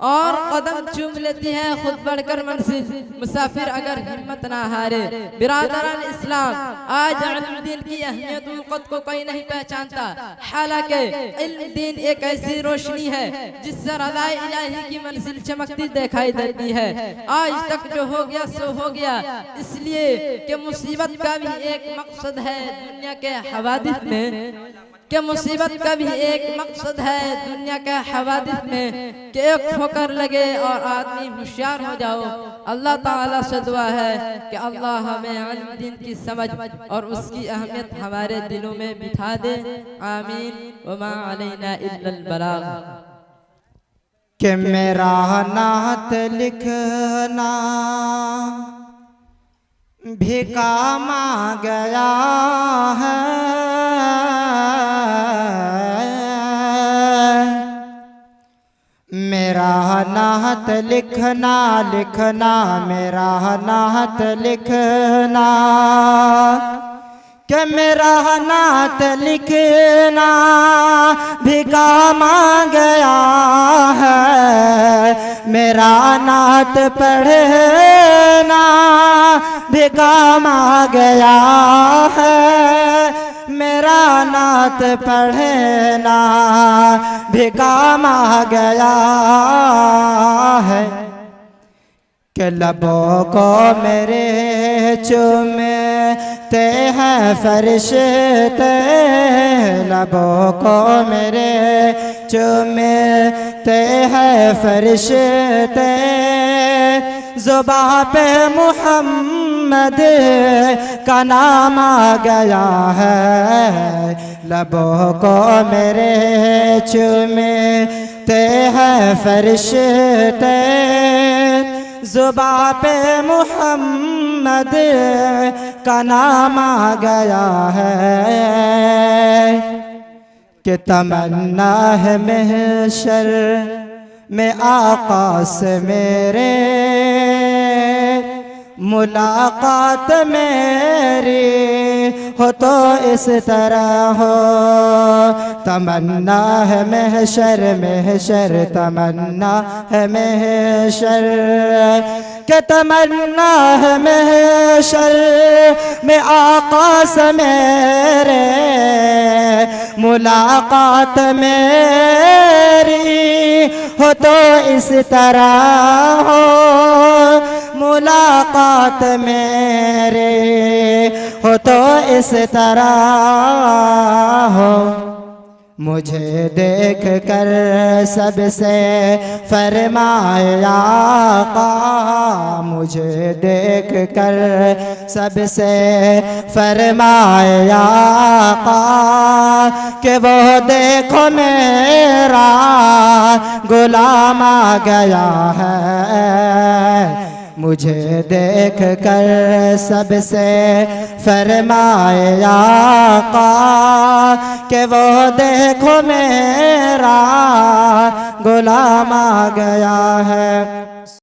और कदम चूम लेती है खुद बढ़कर मंजिल। मुसाफिर अगर हिम्मत ना हारे। बिरादरान इस्लाम, आज इल्म दीन की अहमियत वक़्त को कोई नहीं पहचानता, हालांकि इल्म दीन एक ऐसी रोशनी है जिससे रज़ाए इलाही की मंजिल चमकती दिखाई देती है। आज तक जो हो गया सो हो गया, इसलिए कि मुसीबत का भी एक मकसद है दुनिया के हवादिस में, कि मुसीबत का भी एक मकसद है दुनिया के हवादिस में कि एक ठोकर लगे और आदमी होशियार हो जाओ। अल्लाह ताला से दुआ है कि अल्लाह हमें इल्म दीन की समझ और उसकी अहमियत हमारे दिलों में बिठा दे। आमीन। वमा अलैना इल्लल बलाग। कि मेरा नात लिखना भी काम आ गया है, मेरा नात लिखना लिखना मेरा नात लिखना, कि मेरा नात लिखना भी काम आ गया है, मेरा नात पढ़ना भी काम आ गया है, मेरा नात पढ़ना भी काम आ गया है। कि लबों को मेरे चूमते हैं फरिश्ते, लबों को मेरे चूमते हैं फरिश्ते, ज़ुबां पे मुहम्मद का नाम आ गया है, लबों को मेरे चूमते हैं फरिश्ते, ज़ुबां पे मुहम्मद का नाम आ गया है। कि तमन्ना है महशर में आका से मेरे, मुलाकात मेरी हो तो इस तरह हो, तमन्ना है महशर महशर, तमन्ना है महशर, के तमन्ना है महशर में आका से मेरे, मुलाकात मेरी हो तो इस तरह हो मुलाकात मेरे, हो तो इस तरह हो। मुझे देख कर सबसे फरमाए आका, मुझे देख कर सबसे फरमाए आका कि वो देखो मेरा गुलाम आ गया है। मुझे देख कर सबसे फरमाए आका कि वो देखो मेरा गुलाम आ गया है।